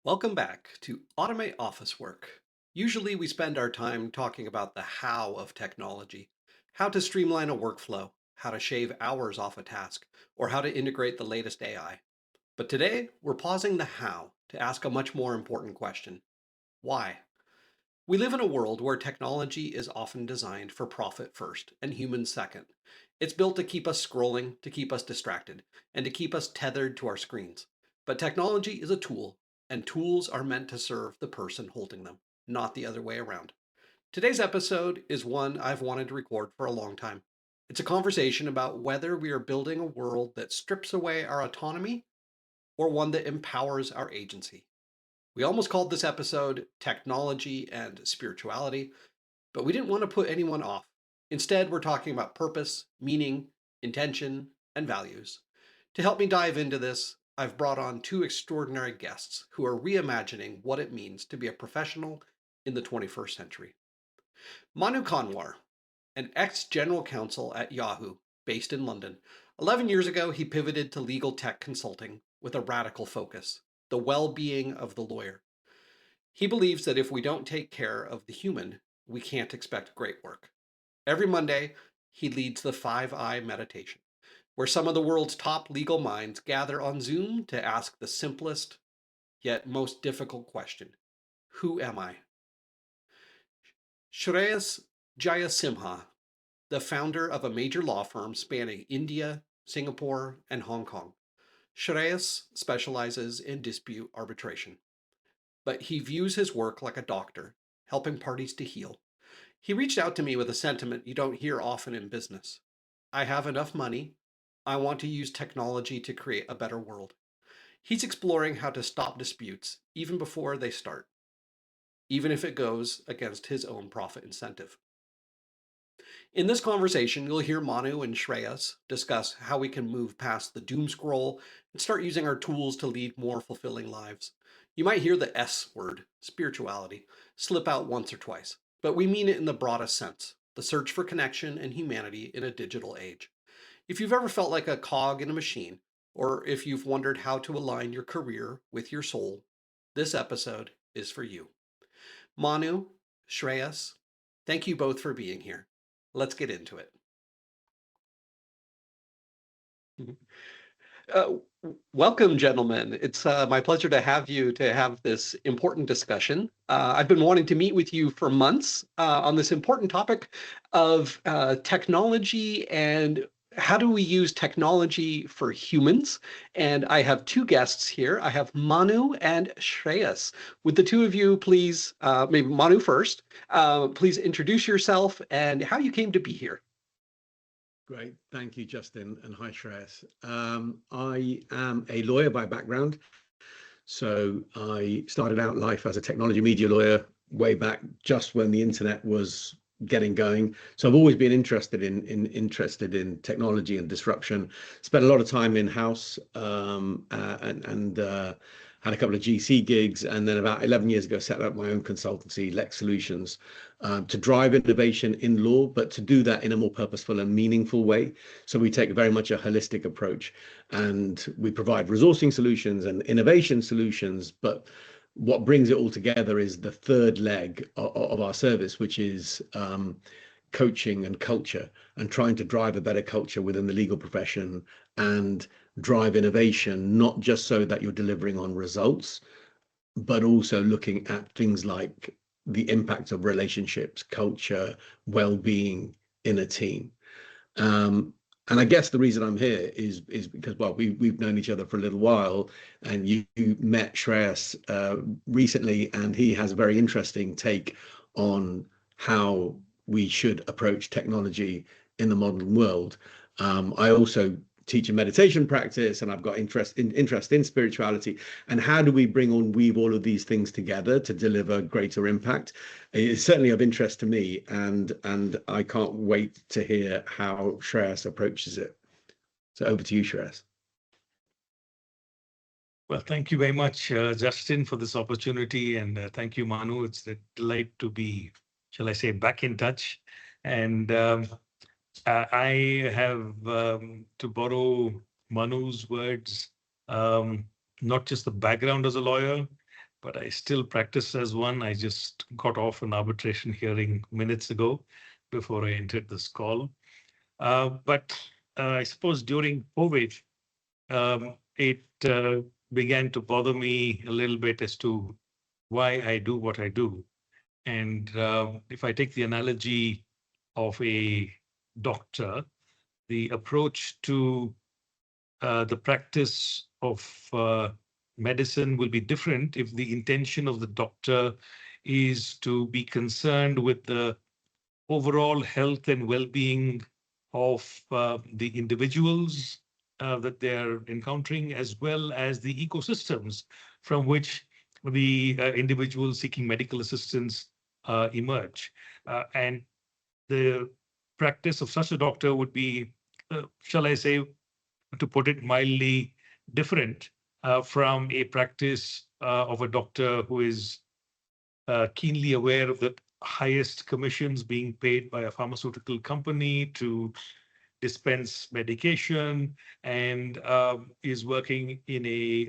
Welcome back to Automate Office Work. Usually we spend our time talking about the how of technology, how to streamline a workflow, how to shave hours off a task, or how to integrate the latest AI. But today we're pausing the how to ask a much more important question. Why? We live in a world where technology is often designed for profit first and humans second. It's built to keep us scrolling, to keep us distracted, and to keep us tethered to our screens. But technology is a tool, and tools are meant to serve the person holding them, not the other way around. Today's episode is one I've wanted to record for a long time. It's a conversation about whether we are building a world that strips away our autonomy or one that empowers our agency. We almost called this episode Technology and Spirituality, but we didn't want to put anyone off. Instead, we're talking about purpose, meaning, intention, and values. To help me dive into this, I've brought on two extraordinary guests who are reimagining what it means to be a professional in the 21st century. Manu Kanwar, an ex-general counsel at Yahoo, based in London. 11 years ago, he pivoted to legal tech consulting with a radical focus, the well-being of the lawyer. He believes that if we don't take care of the human, we can't expect great work. Every Monday, he leads the 5 I meditation, where some of the world's top legal minds gather on Zoom to ask the simplest yet most difficult question: who am I? Shreyas Jayasimha, the founder of a major law firm spanning India, Singapore, and Hong Kong. Shreyas specializes in dispute arbitration, but he views his work like a doctor, helping parties to heal. He reached out to me with a sentiment you don't hear often in business. I have enough money. I want to use technology to create a better world. He's exploring how to stop disputes even before they start, even if it goes against his own profit incentive. In this conversation, you'll hear Manu and Shreyas discuss how we can move past the doom scroll and start using our tools to lead more fulfilling lives. You might hear the S word, spirituality, slip out once or twice, but we mean it in the broadest sense, the search for connection and humanity in a digital age. If you've ever felt like a cog in a machine, or if you've wondered how to align your career with your soul, this episode is for you. Manu, Shreyas, thank you both for being here. Let's get into it. Uh, Welcome, gentlemen. It's my pleasure to have you to have this important discussion. I've been wanting to meet with you for months on this important topic of technology and how do we use technology for humans. And I have two guests here. I have Manu and Shreyas. Would the two of you please, maybe Manu first, please introduce yourself and how you came to be here. Great. Thank you, Justin, and hi, Shreyas. I am a lawyer by background. So I started out life as a technology media lawyer way back just when the internet was getting going. So I've always been interested in technology and disruption. Spent a lot of time in house and had a couple of GC gigs, and then about 11 years ago set up my own consultancy, Lex Solutions, to drive innovation in law, but to do that in a more purposeful and meaningful way. So we take very much a holistic approach, and we provide resourcing solutions and innovation solutions, but what brings it all together is the third leg of our service, which is coaching and culture, and trying to drive a better culture within the legal profession and drive innovation, not just so that you're delivering on results, but also looking at things like the impact of relationships, culture, well-being in a team. And I guess the reason I'm here is because, well, we've known each other for a little while, and you met Shreyas recently, and he has a very interesting take on how we should approach technology in the modern world. I also teach a meditation practice, and I've got interest in spirituality. And how do we weave all of these things together to deliver greater impact? It's certainly of interest to me, and I can't wait to hear how Shreyas approaches it. So over to you, Shreyas. Well, thank you very much, Justin, for this opportunity, and thank you, Manu. It's a delight to be, shall I say, back in touch. And I have, to borrow Manu's words, not just the background as a lawyer, but I still practice as one. I just got off an arbitration hearing minutes ago before I entered this call. But I suppose during COVID, it began to bother me a little bit as to why I do what I do. And if I take the analogy of a doctor, the approach to the practice of medicine will be different if the intention of the doctor is to be concerned with the overall health and well-being of the individuals that they're encountering, as well as the ecosystems from which the individuals seeking medical assistance emerge. And the practice of such a doctor would be, shall I say, to put it mildly, different from a practice of a doctor who is keenly aware of the highest commissions being paid by a pharmaceutical company to dispense medication, and is working in a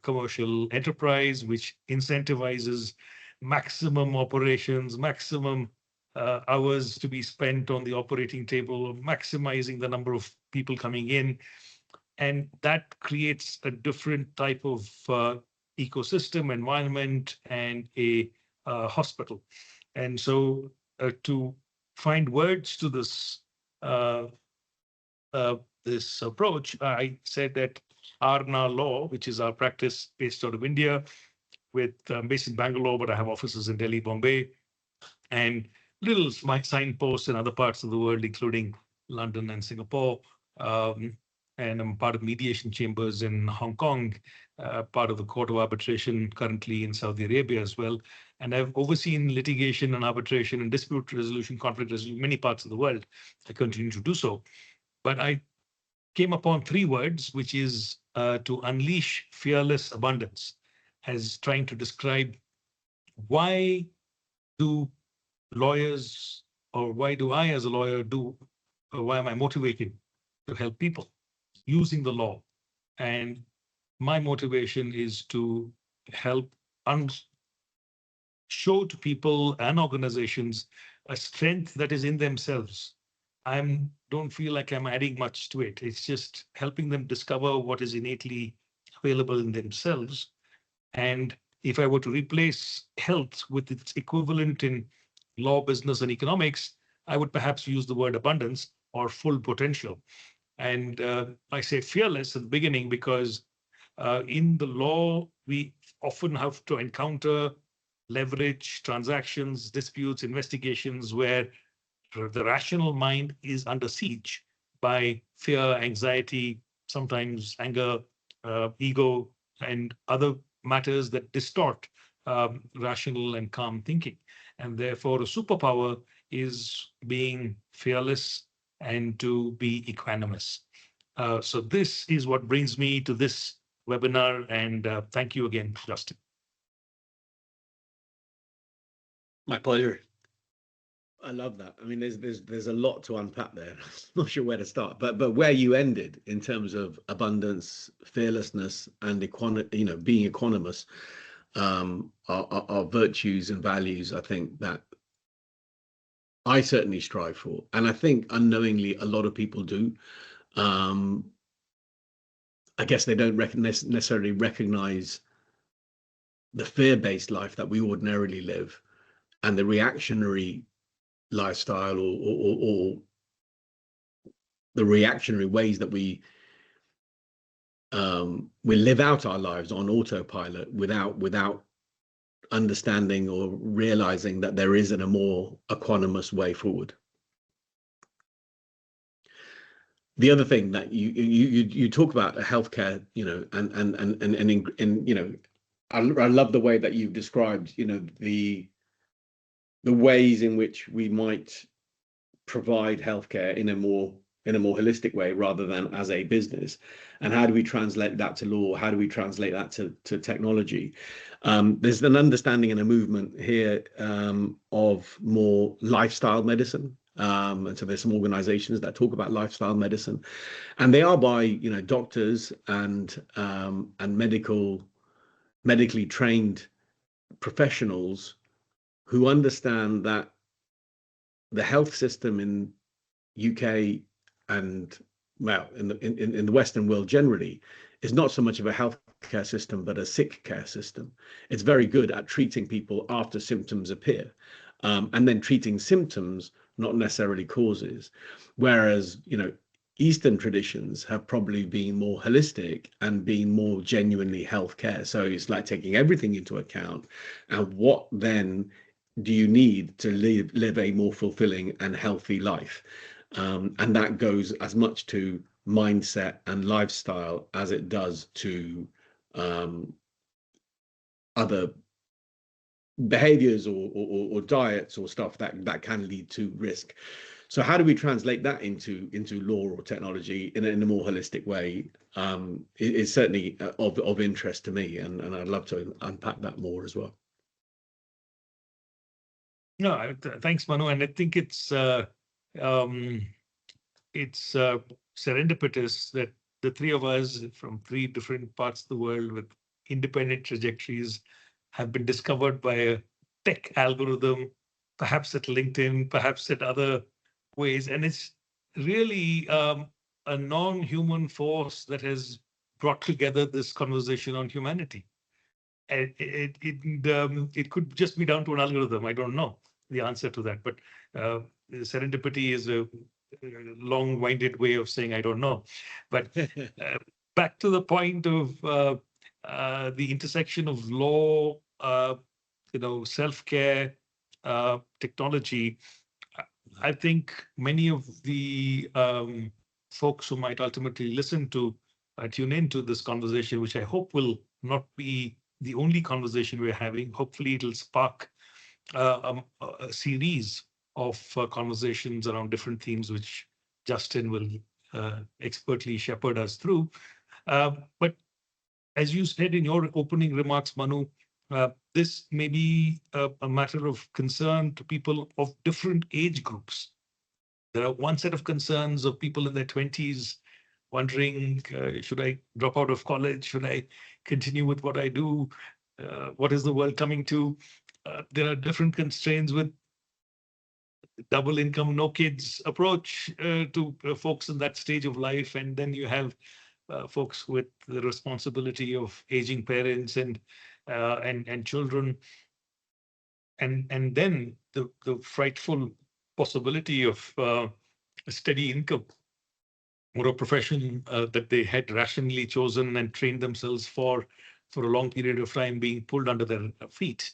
commercial enterprise which incentivizes maximum operations, maximum hours to be spent on the operating table, maximizing the number of people coming in. And that creates a different type of ecosystem, environment, and a hospital. And so to find words to uh, this approach, I said that Arna Law, which is our practice based out of India, with based in Bangalore, but I have offices in Delhi, Bombay, and little signposts in other parts of the world, including London and Singapore. And I'm part of mediation chambers in Hong Kong, part of the Court of Arbitration currently in Saudi Arabia as well. And I've overseen litigation and arbitration and dispute resolution, conflict resolution, in many parts of the world. I continue to do so. But I came upon three words, which is to unleash fearless abundance, as trying to describe why do lawyers, or why do I as a lawyer do, or why am I motivated to help people using the law? And my motivation is to help show to people and organizations a strength that is in themselves. I don't feel like I'm adding much to it. It's just helping them discover what is innately available in themselves. And if I were to replace health with its equivalent in law, business, and economics, I would perhaps use the word abundance or full potential. And I say fearless at the beginning because in the law, we often have to encounter leverage, transactions, disputes, investigations where the rational mind is under siege by fear, anxiety, sometimes anger, ego, and other matters that distort rational and calm thinking. And therefore, a superpower is being fearless and to be equanimous. So this is what brings me to this webinar, and thank you again, Justin. My pleasure. I love that. I mean, there's a lot to unpack there. I'm not sure where to start, but where you ended in terms of abundance, fearlessness, and being equanimous, are virtues and values, I think, that I certainly strive for, and I think unknowingly a lot of people do. I guess they don't necessarily recognize the fear-based life that we ordinarily live, and the reactionary lifestyle, or the reactionary ways that we live out our lives on autopilot without understanding or realizing that there isn't a more equanimous way forward. The other thing that you talk about healthcare, and I love the way that you've described, the ways in which we might provide healthcare in a more holistic way rather than as a business, and how do we translate that to law? How do we translate that to technology? There's an understanding and a movement here of more lifestyle medicine. And so there's some organizations that talk about lifestyle medicine, and they are by doctors and medical medically trained professionals who understand that the health system in UK and, well, in the Western world generally, is not so much of a healthcare system, but a sick care system. It's very good at treating people after symptoms appear, and then treating symptoms, not necessarily causes. Whereas, Eastern traditions have probably been more holistic and been more genuinely healthcare. So it's like taking everything into account, and what then do you need to live a more fulfilling and healthy life? And that goes as much to mindset and lifestyle as it does to other behaviors or diets or stuff that can lead to risk. So how do we translate that into law or technology in a more holistic way? Is certainly of interest to me, and I'd love to unpack that more as well. No, thanks, Manu. And I think it's serendipitous that the three of us from three different parts of the world with independent trajectories have been discovered by a tech algorithm, perhaps at LinkedIn, perhaps at other ways. And it's really a non-human force that has brought together this conversation on humanity. And it could just be down to an algorithm. I don't know the answer to that, but serendipity is a long-winded way of saying I don't know. But back to the point of the intersection of law, self-care, technology. I think many of the folks who might ultimately tune into this conversation, which I hope will not be the only conversation we're having. Hopefully, it'll spark a series of conversations around different themes, which Justin will expertly shepherd us through. But as you said in your opening remarks, Manu, this may be a matter of concern to people of different age groups. There are one set of concerns of people in their 20s wondering, should I drop out of college? Should I continue with what I do? What is the world coming to? There are different constraints with double income, no kids approach to folks in that stage of life. And then you have folks with the responsibility of aging parents and children. And then the frightful possibility of a steady income or a profession that they had rationally chosen and trained themselves for a long period of time being pulled under their feet.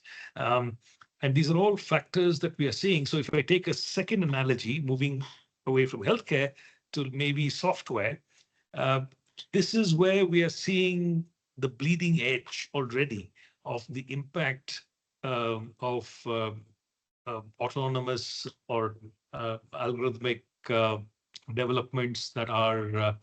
And these are all factors that we are seeing. So if I take a second analogy, moving away from healthcare to maybe software, this is where we are seeing the bleeding edge already of the impact of autonomous or algorithmic developments that are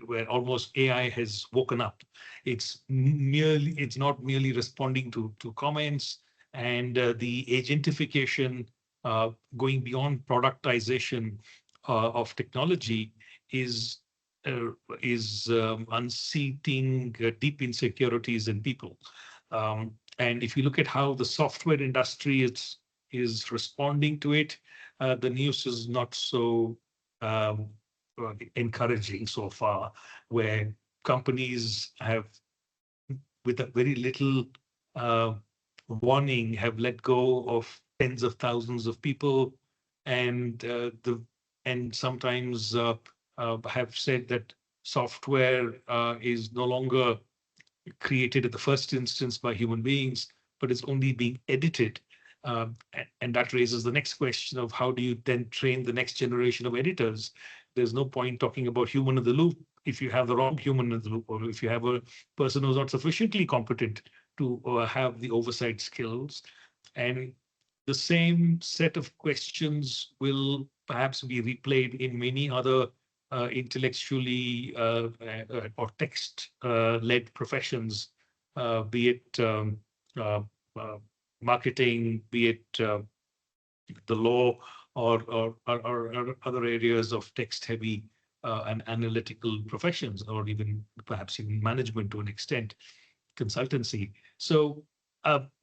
where almost AI has woken up. It's not merely responding to comments, and the agentification going beyond productization of technology is unseating deep insecurities in people. And if you look at how the software industry is responding to it, the news is not so encouraging so far, where companies have, with a very little warning, have let go of tens of thousands of people, and sometimes have said that software is no longer created in the first instance by human beings, but is only being edited. And that raises the next question of how do you then train the next generation of editors? There's no point talking about human in the loop if you have the wrong human in the loop, or if you have a person who's not sufficiently competent to have the oversight skills. And the same set of questions will perhaps be replayed in many other intellectually or text-led professions, be it marketing, be it the law, or other areas of text-heavy and analytical professions, or even perhaps even management to an extent. consultancy. So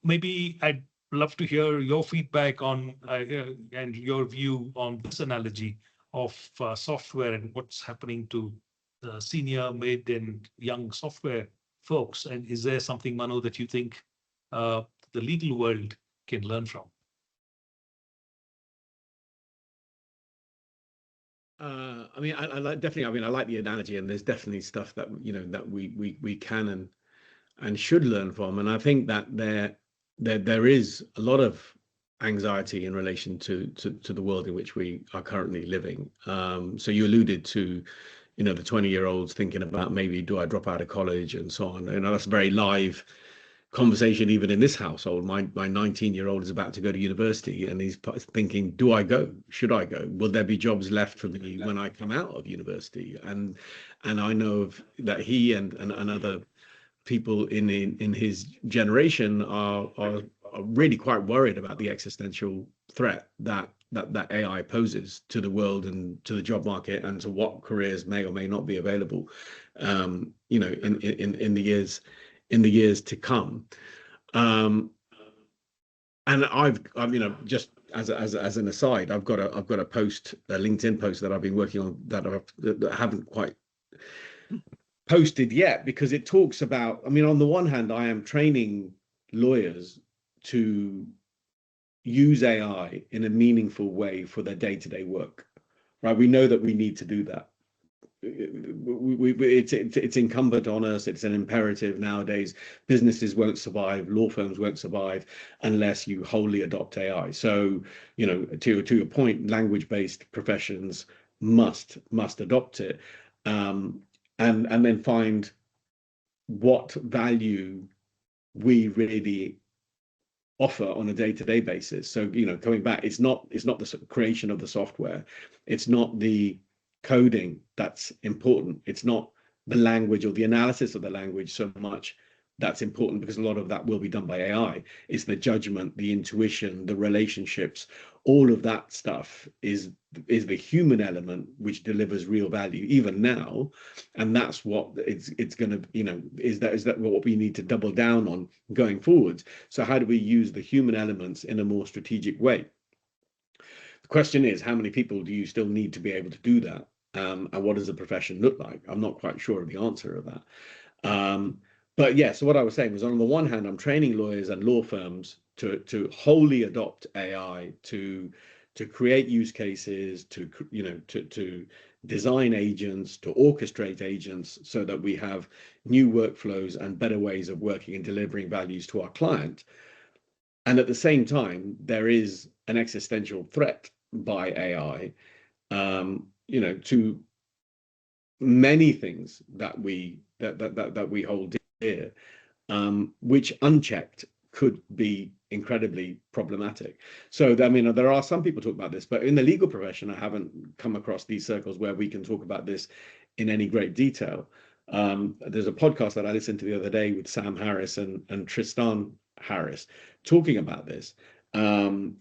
maybe I'd love to hear your feedback on and your view on this analogy of software and what's happening to the senior, mid, and young software folks. And is there something, Manu, that you think the legal world can learn from? I mean, I like definitely. I mean, I like the analogy, and there's definitely stuff that that we can and should learn from. And I think that there is a lot of anxiety in relation to the world in which we are currently living. So you alluded to, the 20-year-olds thinking about maybe do I drop out of college and so on. That's a very live conversation even in this household. My 19-year-old is about to go to university, and he's thinking, do I go? Should I go? Will there be jobs left for me when I come out of university? And I know that he and other people in his generation are really quite worried about the existential threat that AI poses to the world and to the job market, and to what careers may or may not be available, in the years to come. And I've just as an aside, I've got a post, a LinkedIn post that I've been working on that I haven't quite posted yet, because it talks about, I mean, on the one hand, I am training lawyers to use AI in a meaningful way for their day-to-day work, right? We know that we need to do that. It's incumbent on us. It's an imperative nowadays. Businesses won't survive, law firms won't survive unless you wholly adopt AI. So, to your point, language-based professions must adopt it, and then find what value we really offer on a day-to-day basis. So, coming back, it's not the creation of the software, it's not the coding that's important, it's not the language or the analysis of the language so much that's important, because a lot of that will be done by AI. It's the judgment, the intuition, the relationships, all of that stuff is the human element which delivers real value even now. And that's what it's going to, is that what we need to double down on going forward. So how do we use the human elements in a more strategic way? The question is, how many people do you still need to be able to do that? And what does the profession look like? I'm not quite sure of the answer of that. But yeah, so what I was saying was, on the one hand, I'm training lawyers and law firms to wholly adopt AI, to create use cases, to design agents, to orchestrate agents, so that we have new workflows and better ways of working and delivering values to our client. And at the same time, there is an existential threat by AI, to many things that we hold dear, which unchecked could be incredibly problematic. So, I mean, there are some people talk about this, but in the legal profession, I haven't come across these circles where we can talk about this in any great detail. There's a podcast that I listened to the other day with Sam Harris and Tristan Harris talking about this, and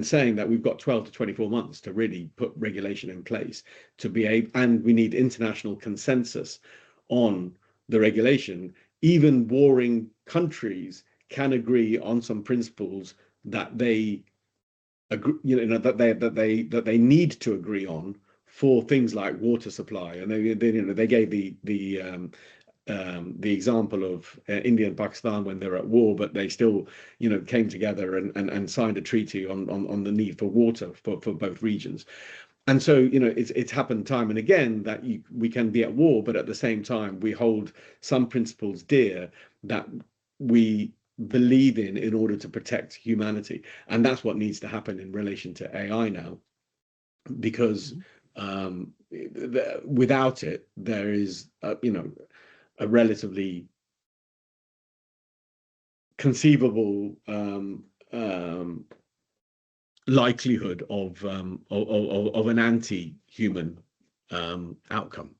saying that we've got 12 to 24 months to really put regulation in place to be able, and we need international consensus on the regulation. Even warring countries can agree on some principles that they agree, that they need to agree on for things like water supply. And they gave the example of India and Pakistan when they're at war, but they still, came together and signed a treaty on the need for water for both regions. And so, it's happened time and again that we can be at war, but at the same time, we hold some principles dear that we believe in order to protect humanity. And that's what needs to happen in relation to AI now, because without it, there is, a relatively conceivable likelihood of an anti-human outcome.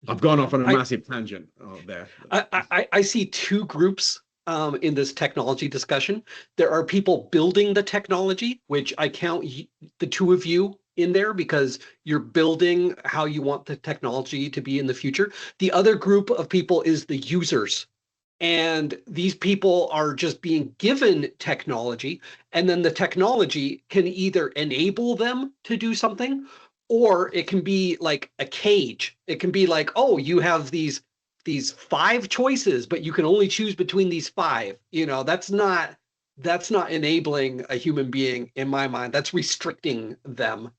I've gone off on a massive tangent there. I see two groups in this technology discussion. There are people building the technology, which I count the two of you in there, because you're building how you want the technology to be in the future. The other group of people is the users and these people are just being given technology, and then the technology can either enable them to do something, or it can be like a cage. It can be like, oh, you have these five choices, but you can only choose between these five. That's not enabling a human being in my mind. That's restricting them.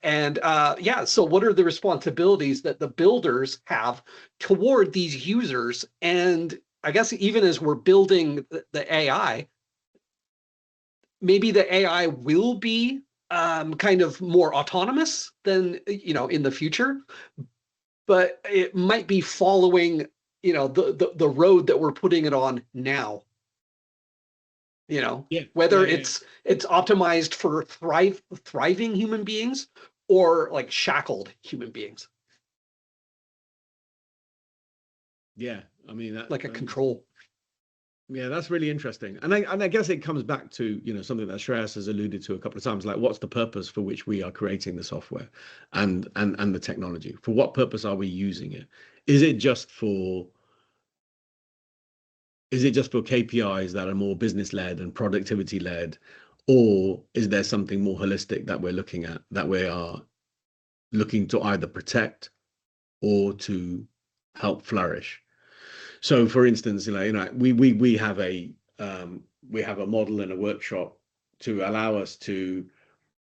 And yeah, so what are the responsibilities that the builders have toward these users? And I guess even as we're building the AI, maybe the AI will be kind of more autonomous than in the future, but it might be following the road that we're putting it on now. Yeah, Whether yeah, yeah, it's optimized for thriving human beings or like shackled human beings, yeah. I mean that. like a control. Yeah, that's really interesting. And I guess it comes back to, something that Shreyas has alluded to a couple of times, like what's the purpose for which we are creating the software and the technology? For what purpose are we using it? Is it just for KPIs that are more business led and productivity led, or is there something more holistic that we're looking at, that we are looking to either protect or to help flourish? So, for instance, we have a model in a workshop to allow us to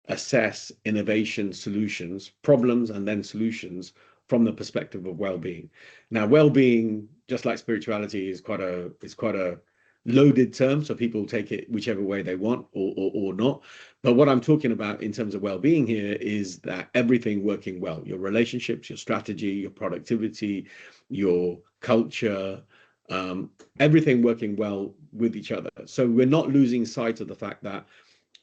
assess innovation solutions, problems, and then solutions from the perspective of well-being. Now, well-being, just like spirituality, is quite a loaded term, so people take it whichever way they want or not. But what I'm talking about in terms of well-being here is that everything working well, your relationships, your strategy, your productivity, your culture, everything working well with each other. So we're not losing sight of the fact that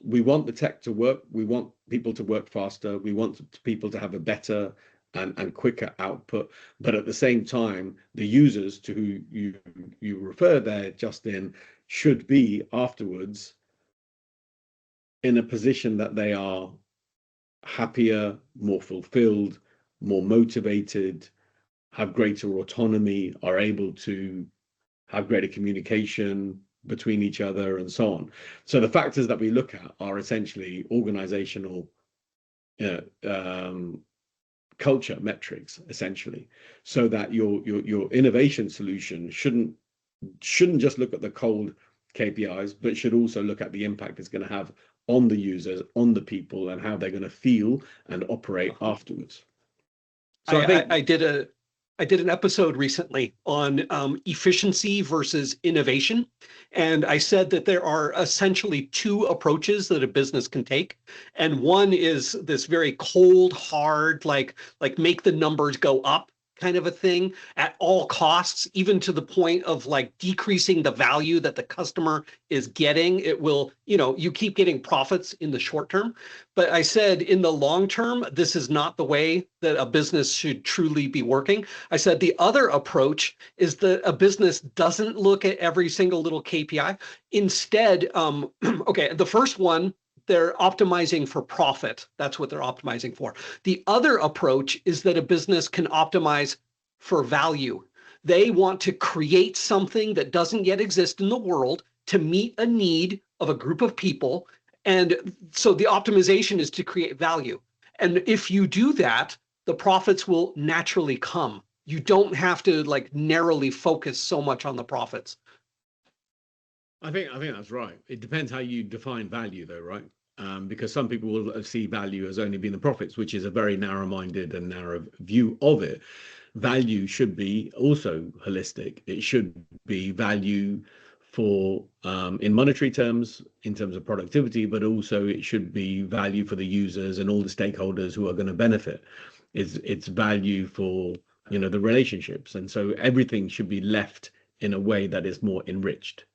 we want the tech to work. We want people to work faster. We want people to have a better and quicker output. But at the same time, the users to who you refer there, Justin, should be afterwards in a position that they are happier, more fulfilled, more motivated, have greater autonomy, are able to have greater communication between each other, and so on. So the factors that we look at are essentially organizational culture metrics, essentially, so that your innovation solution shouldn't just look at the cold KPIs, but should also look at the impact it's going to have on the users, on the people, and how they're going to feel and operate afterwards. So I think I did an episode recently on efficiency versus innovation, and I said that there are essentially two approaches that a business can take, and one is this very cold, hard, like make the numbers go up kind of a thing at all costs, even to the point of like decreasing the value that the customer is getting. It will, you keep getting profits in the short term. But I said in the long term, this is not the way that a business should truly be working. I said the other approach is that a business doesn't look at every single little KPI. Instead, okay, the first one, they're optimizing for profit. That's what they're optimizing for. The other approach is that a business can optimize for value. They want to create something that doesn't yet exist in the world to meet a need of a group of people. And so the optimization is to create value. And if you do that, the profits will naturally come. You don't have to like narrowly focus so much on the profits. I think that's right. It depends how you define value, though, right? Because some people will see value as only being the profits, which is a very narrow-minded and narrow view of it. Value should be also holistic. It should be value for in monetary terms, in terms of productivity, but also it should be value for the users and all the stakeholders who are going to benefit. It's value for the relationships, and so everything should be left in a way that is more enriched.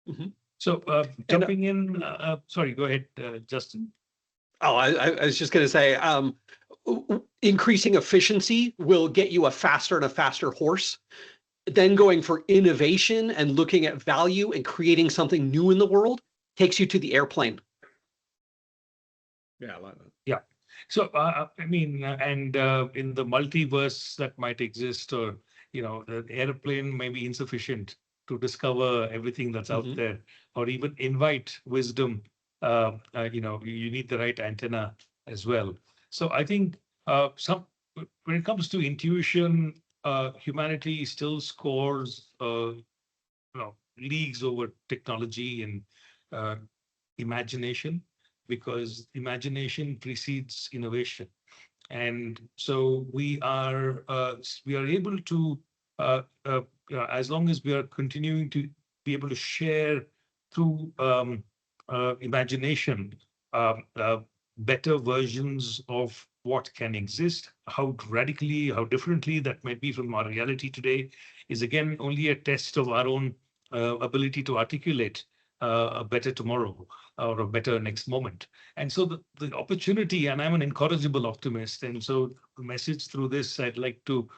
Mm-hmm. So jumping in, sorry, go ahead, Justin. Oh, I was just going to say, increasing efficiency will get you a faster and a faster horse. Then going for innovation and looking at value and creating something new in the world takes you to the airplane. Yeah, I like that. Yeah. So, I mean, and in the multiverse that might exist, or the airplane may be insufficient to discover everything that's out Hmm. there, or even invite wisdom. You need the right antenna as well. So I think when it comes to intuition, humanity still scores leagues over technology and uh, imagination, because imagination precedes innovation. And so we are able to, as long as we are continuing to be able to share through imagination, better versions of what can exist, how radically, how differently that might be from our reality today, is again only a test of our own ability to articulate a better tomorrow or a better next moment. And so the opportunity, and I'm an incorrigible optimist, and so the message through this I'd like to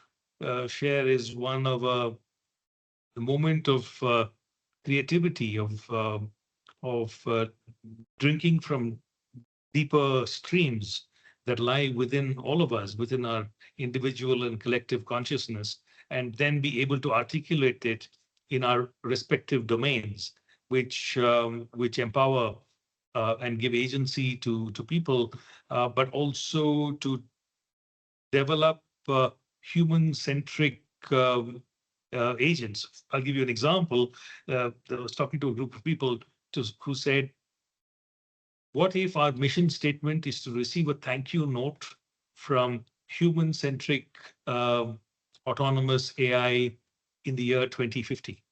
share is one of the moment of creativity, of drinking from deeper streams that lie within all of us, within our individual and collective consciousness, and then be able to articulate it in our respective domains, which empower and give agency to people, but also to develop human-centric agents. I'll give you an example. I was talking to a group of people who said, what if our mission statement is to receive a thank you note from human-centric autonomous AI in the year 2050?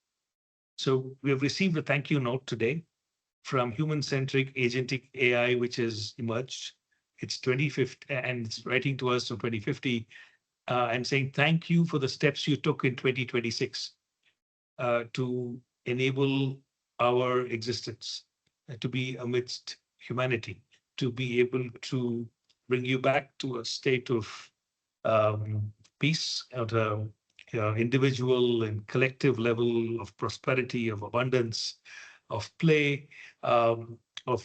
So we have received a thank you note today from human-centric agentic AI, which has emerged. It's 2050, and it's writing to us from 2050 and saying, thank you for the steps you took in 2026 to enable our existence, to be amidst humanity, to be able to bring you back to a state of peace at a individual and collective level of prosperity, of abundance, of play, of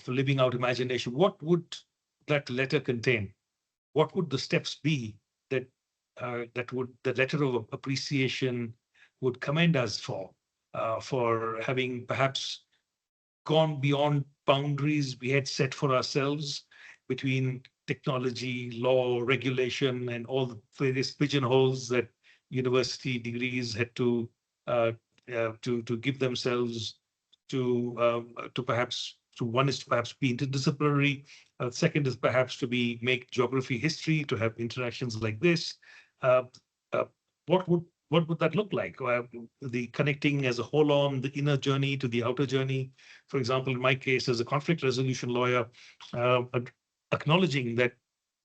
living out imagination. What would that letter contain? What would the steps be that the letter of appreciation would commend us for having perhaps gone beyond boundaries we had set for ourselves between technology, law, regulation, and all the various pigeonholes that university degrees had to give themselves to perhaps to one is to perhaps be interdisciplinary, second is perhaps to be make geography history, to have interactions like this. Uh, uh, what would that look like? The connecting as a whole on the inner journey to the outer journey. For example, in my case, as a conflict resolution lawyer, acknowledging that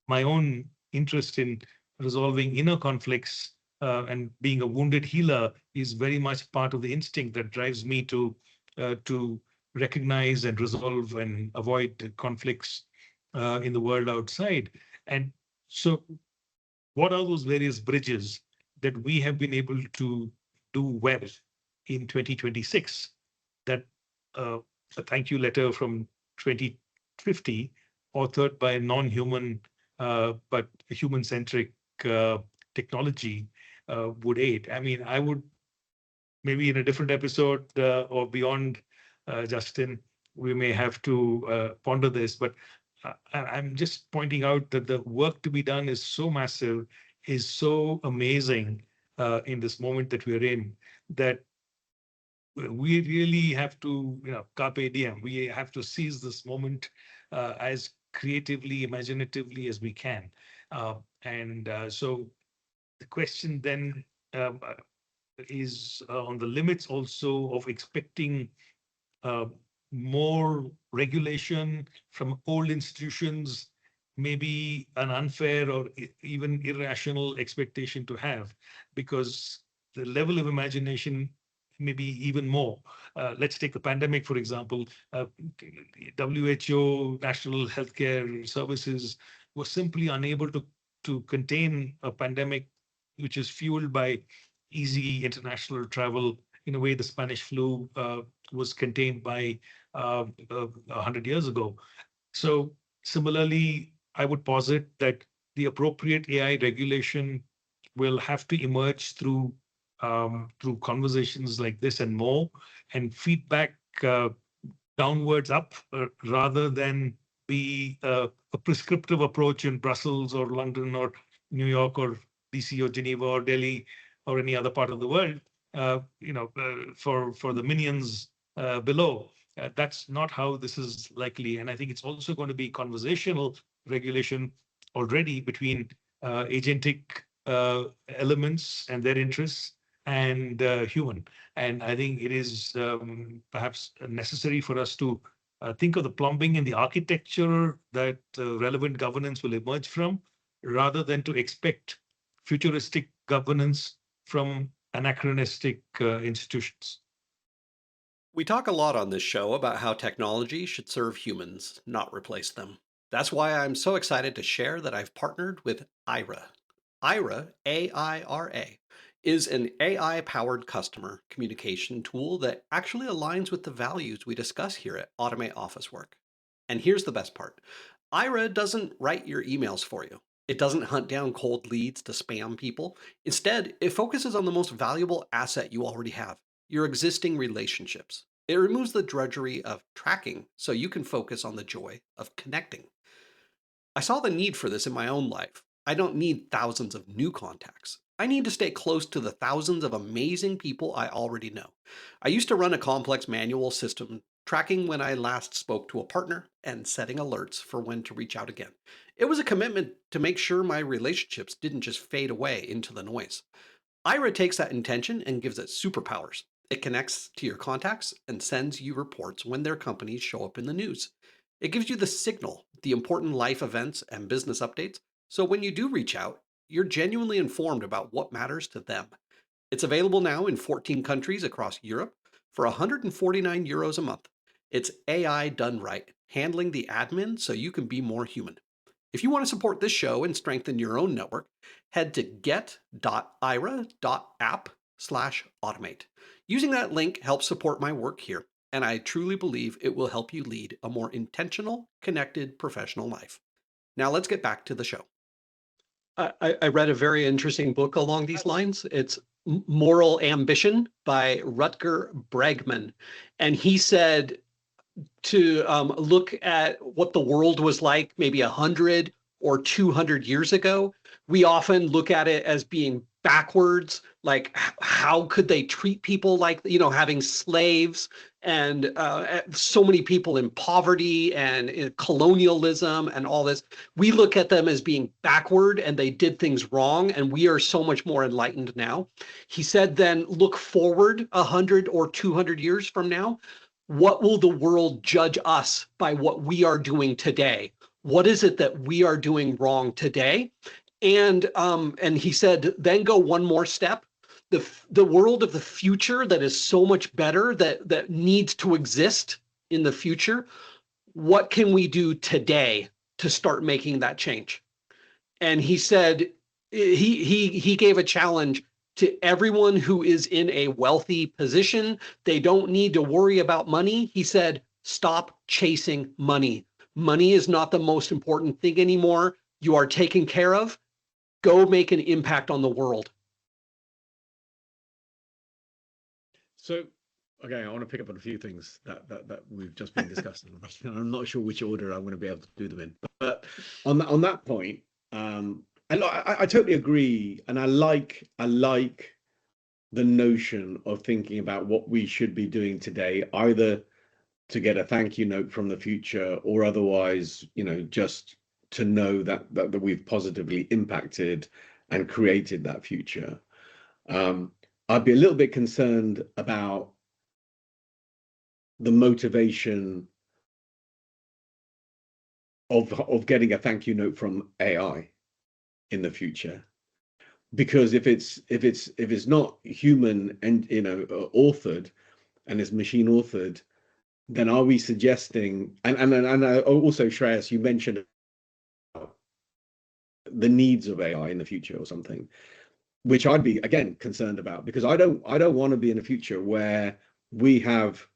my own interest in resolving inner conflicts and being a wounded healer is very much part of the instinct that drives me to recognize and resolve and avoid conflicts in the world outside. And so, what are those various bridges that we have been able to do well in 2026? That a thank you letter from 2050, authored by a non-human but human-centric technology, would aid. I mean, I would maybe in a different episode or beyond, Justin, we may have to ponder this, but I'm just pointing out that the work to be done is so massive, is so amazing in this moment that we're in, that we really have to, carpe diem. We have to seize this moment as creatively, imaginatively as we can. And so the question then um, uh, is on the limits also of expecting uh, more regulation from old institutions, maybe an unfair or even irrational expectation to have, because the level of imagination may be even more. Let's take the pandemic, for example. WHO, National Healthcare Services, were simply unable to contain a pandemic which is fueled by easy international travel in a way the Spanish flu was contained by 100 years ago. So similarly, I would posit that the appropriate AI regulation will have to emerge through through conversations like this and more, and feedback downwards up rather than be a prescriptive approach in Brussels or London or New York or DC or Geneva or Delhi or any other part of the world, for the minions below. That's not how this is likely. And I think it's also going to be conversational regulation already between agentic elements and their interests and human. And I think it is perhaps necessary for us to think of the plumbing and the architecture that relevant governance will emerge from, rather than to expect futuristic governance from anachronistic institutions. We talk a lot on this show about how technology should serve humans, not replace them. That's why I'm so excited to share that I've partnered with Aira. Aira, A-I-R-A, is an AI-powered customer communication tool that actually aligns with the values we discuss here at Automate Office Work. And here's the best part. Aira doesn't write your emails for you. It doesn't hunt down cold leads to spam people. Instead, it focuses on the most valuable asset you already have, your existing relationships. It removes the drudgery of tracking so you can focus on the joy of connecting. I saw the need for this in my own life. I don't need thousands of new contacts. I need to stay close to the thousands of amazing people I already know. I used to run a complex manual system tracking when I last spoke to a partner and setting alerts for when to reach out again. It was a commitment to make sure my relationships didn't just fade away into the noise. Ira takes that intention and gives it superpowers. It connects to your contacts and sends you reports when their companies show up in the news. It gives you the signal, the important life events and business updates, so when you do reach out, you're genuinely informed about what matters to them. It's available now in 14 countries across Europe for €149 a month. It's AI done right, handling the admin so you can be more human. If you want to support this show and strengthen your own network, head to get.aira.app/automate. Using that link helps support my work here, and I truly believe it will help you lead a more intentional, connected professional life. Now let's get back to the show. I read a very interesting book along these lines. It's Moral Ambition by Rutger Bregman. And he said to look at what the world was like maybe 100 or 200 years ago, we often look at it as being backwards. Like, how could they treat people like, having slaves and so many people in poverty and in colonialism and all this. We look at them as being backward and they did things wrong, and we are so much more enlightened now. He said, then look forward 100 or 200 years from now. What will the world judge us by what we are doing today? What is it that we are doing wrong today? And he said, then go one more step. The world of the future that is so much better, that needs to exist in the future. What can we do today to start making that change? And he said, he gave a challenge to everyone who is in a wealthy position. They don't need to worry about money. He said, stop chasing money. Money is not the most important thing anymore. You are taken care of. Go make an impact on the world. So, okay, I want to pick up on a few things that we've just been discussing. I'm not sure which order I'm going to be able to do them in. But on that point, I totally agree, and I like the notion of thinking about what we should be doing today, either to get a thank you note from the future, or otherwise, just to know that we've positively impacted and created that future. I'd be a little bit concerned about the motivation of getting a thank you note from AI in the future, because if it's not human and authored, and it's machine authored, then are we suggesting, and also, Shreyas, you mentioned the needs of AI in the future or something, which I'd be again concerned about, because I don't want to be in a future where we've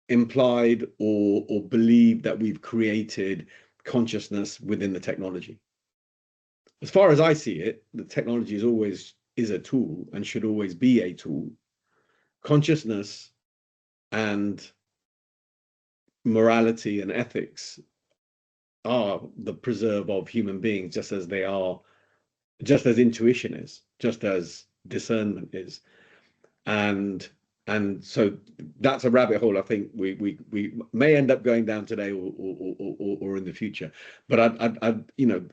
implied or believed that we've created consciousness within the technology. as far as I see it, the technology is a tool and should always be a tool. Consciousness and morality and ethics are the preserve of human beings, just as they are, just as intuition is, just as discernment is. And so that's a rabbit hole I think we may end up going down today or in the future. But I you know,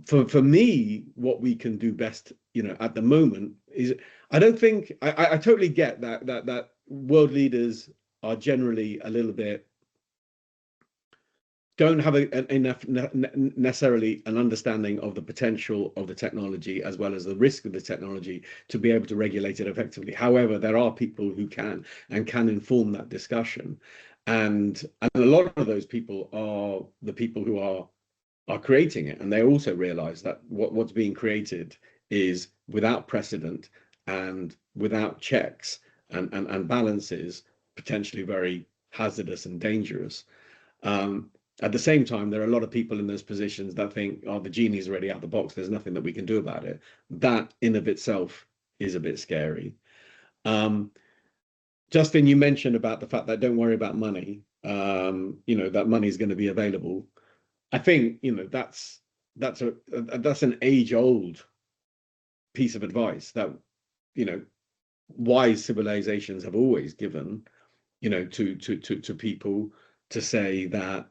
for me, what we can do best, you know, at the moment is, I don't think I totally get that world leaders are generally a little bit, don't have enough necessarily an understanding of the potential of the technology as well as the risk of the technology to be able to regulate it effectively. However, there are people who can and can inform that discussion, and a lot of those people are the people who are creating it, and they also realize that what's being created is without precedent and without checks and balances, potentially very hazardous and dangerous. At the same time, there are a lot of people in those positions that think, oh, the genie's already out the box, there's nothing that we can do about it. That in of itself is a bit scary. Justin, you mentioned about the fact that don't worry about money, you know, that money is going to be available. I think, you know, that's an age-old piece of advice that, you know, wise civilizations have always given, you know, to people, to say that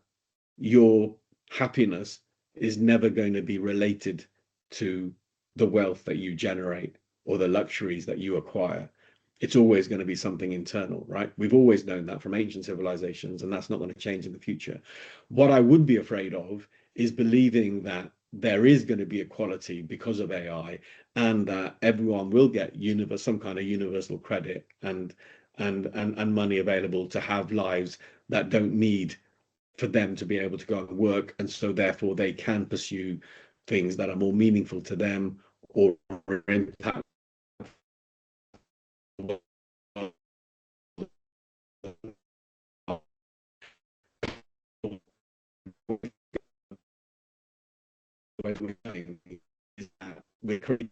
your happiness is never going to be related to the wealth that you generate or the luxuries that you acquire. It's always going to be something internal, right? We've always known that from ancient civilizations, and that's not going to change in the future. What I would be afraid of is believing that there is going to be equality because of AI, and that everyone will get some kind of universal credit and money available to have lives that don't need for them to be able to go and work, and so therefore they can pursue things that are more meaningful to them or impact we're creating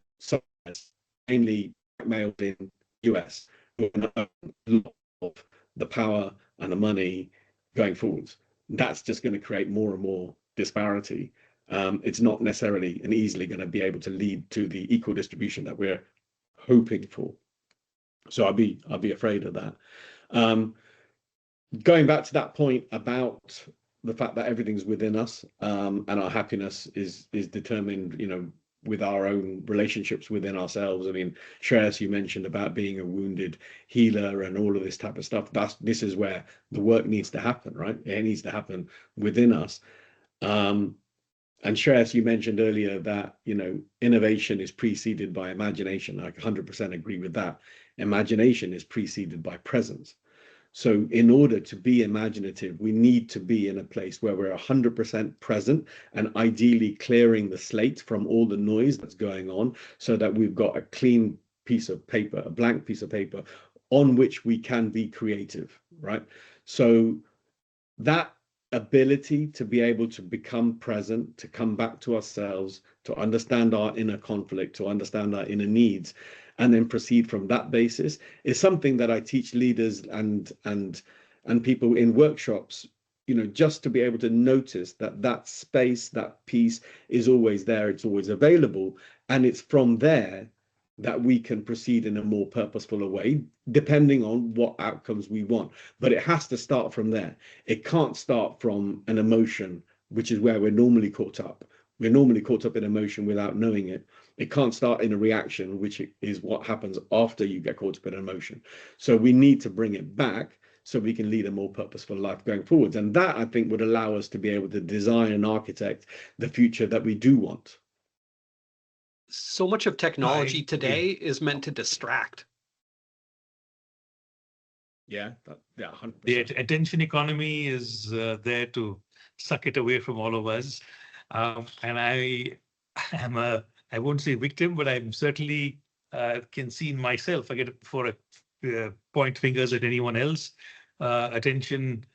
mainly males in US who are a lot of the power and the money going forwards. That's just going to create more and more disparity. It's not necessarily and easily going to be able to lead to the equal distribution that we're hoping for. So I'll be afraid of that. Going back to that point about the fact that everything's within us, and our happiness is determined, you know, with our own relationships within ourselves. I mean, Shreyas, you mentioned about being a wounded healer and all of this type of stuff. This is where the work needs to happen, right? It needs to happen within us. And Shreyas, you mentioned earlier that, you know, innovation is preceded by imagination. I 100% agree with that. Imagination is preceded by presence. So in order to be imaginative, we need to be in a place where we're 100% present, and ideally clearing the slate from all the noise that's going on, so that we've got a clean piece of paper, a blank piece of paper on which we can be creative, right? So that ability to be able to become present, to come back to ourselves, to understand our inner conflict, to understand our inner needs, and then proceed from that basis is something that I teach leaders and people in workshops, you know, just to be able to notice that that space, that piece is always there, it's always available, and it's from there that we can proceed in a more purposeful way, depending on what outcomes we want. But it has to start from there. It can't start from an emotion, which is where we're normally caught up. We're normally caught up in emotion without knowing it. It can't start in a reaction, which is what happens after you get caught up in emotion. So we need to bring it back so we can lead a more purposeful life going forwards. And that, I think, would allow us to be able to design and architect the future that we do want. So much of technology today is meant to distract. Yeah, 100%. The attention economy is there to suck it away from all of us. And I won't say victim, but I'm certainly can see in myself, forget before I point fingers at anyone else, attention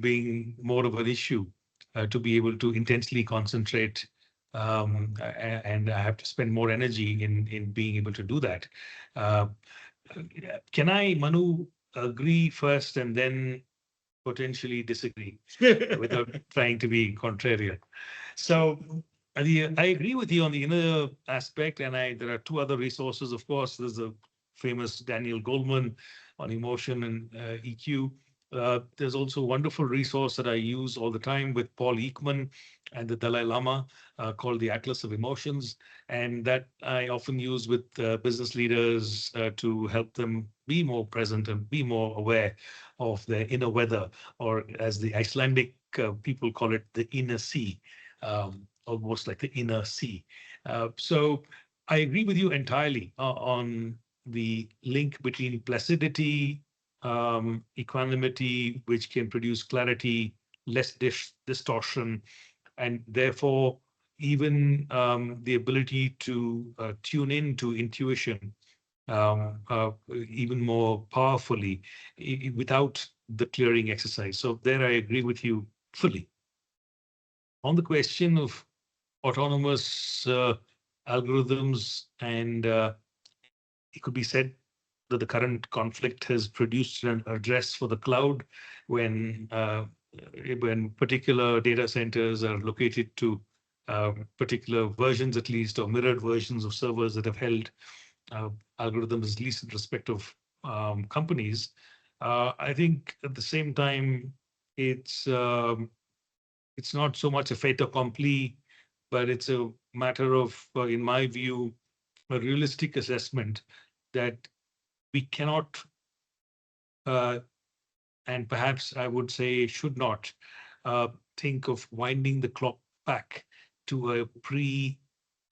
being more of an issue. to be able to intensely concentrate, and I have to spend more energy in being able to do that. Uh, can I, Manu, agree first and then potentially disagree without trying to be contrarian? So I agree with you on the inner aspect, and there are two other resources. Of course, there's the famous Daniel Goleman on emotion and EQ. There's also a wonderful resource that I use all the time with Paul Ekman and the Dalai Lama, called the Atlas of Emotions, and that I often use with business leaders to help them be more present and be more aware of their inner weather, or as the Icelandic people call it, the inner sea, almost like the inner sea. So I agree with you entirely on the link between placidity, equanimity, which can produce clarity, less distortion, and therefore even the ability to tune in to intuition even more powerfully without the clearing exercise. So there I agree with you fully. On the question of autonomous algorithms, and it could be said that the current conflict has produced an address for the cloud when particular data centers are located to particular versions, at least, or mirrored versions of servers that have held uh, algorithms, at least in respect of companies. I think at the same time, it's it's not so much a fait accompli, but it's a matter of, in my view, a realistic assessment that we cannot, uh, and perhaps I would say should not, think of winding the clock back to a pre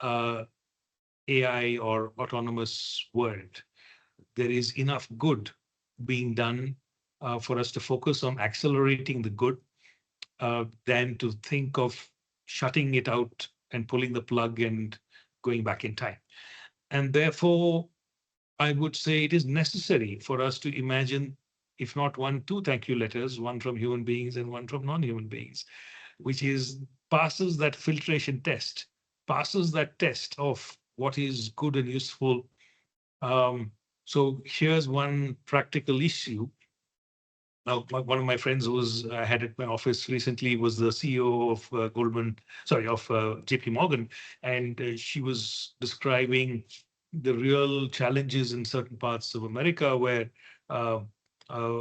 AI or autonomous world. There is enough good being done for us to focus on accelerating the good than to think of shutting it out and pulling the plug and going back in time. And therefore, I would say it is necessary for us to imagine, if not one, two thank you letters, one from human beings and one from non-human beings, which is passes that filtration test, passes that test of what is good and useful. So here's one practical issue. Now, one of my friends who was had at my office recently was the CEO of JP Morgan, and she was describing the real challenges in certain parts of America uh,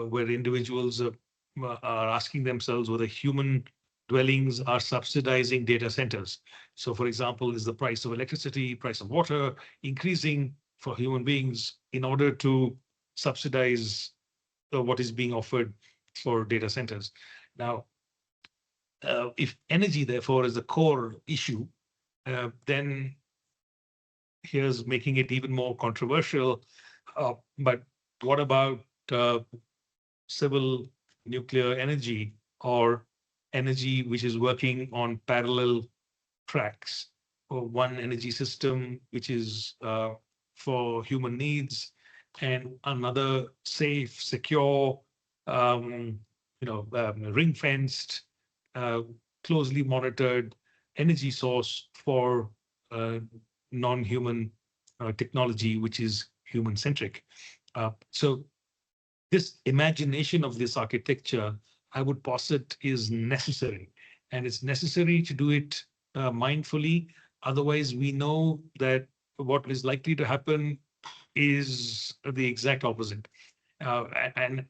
where individuals are asking themselves whether human dwellings are subsidizing data centers. So, for example, is the price of electricity, price of water increasing for human beings in order to subsidize what is being offered for data centers? Now, if energy, therefore, is the core issue, then here's making it even more controversial. But what about civil nuclear energy, or energy which is working on parallel tracks, or one energy system which is for human needs, and another safe, secure, um, ring-fenced, uh, closely monitored energy source for non-human technology, which is human-centric. So this imagination of this architecture, I would posit, is necessary. And it's necessary to do it mindfully. Otherwise, we know that what is likely to happen is the exact opposite. And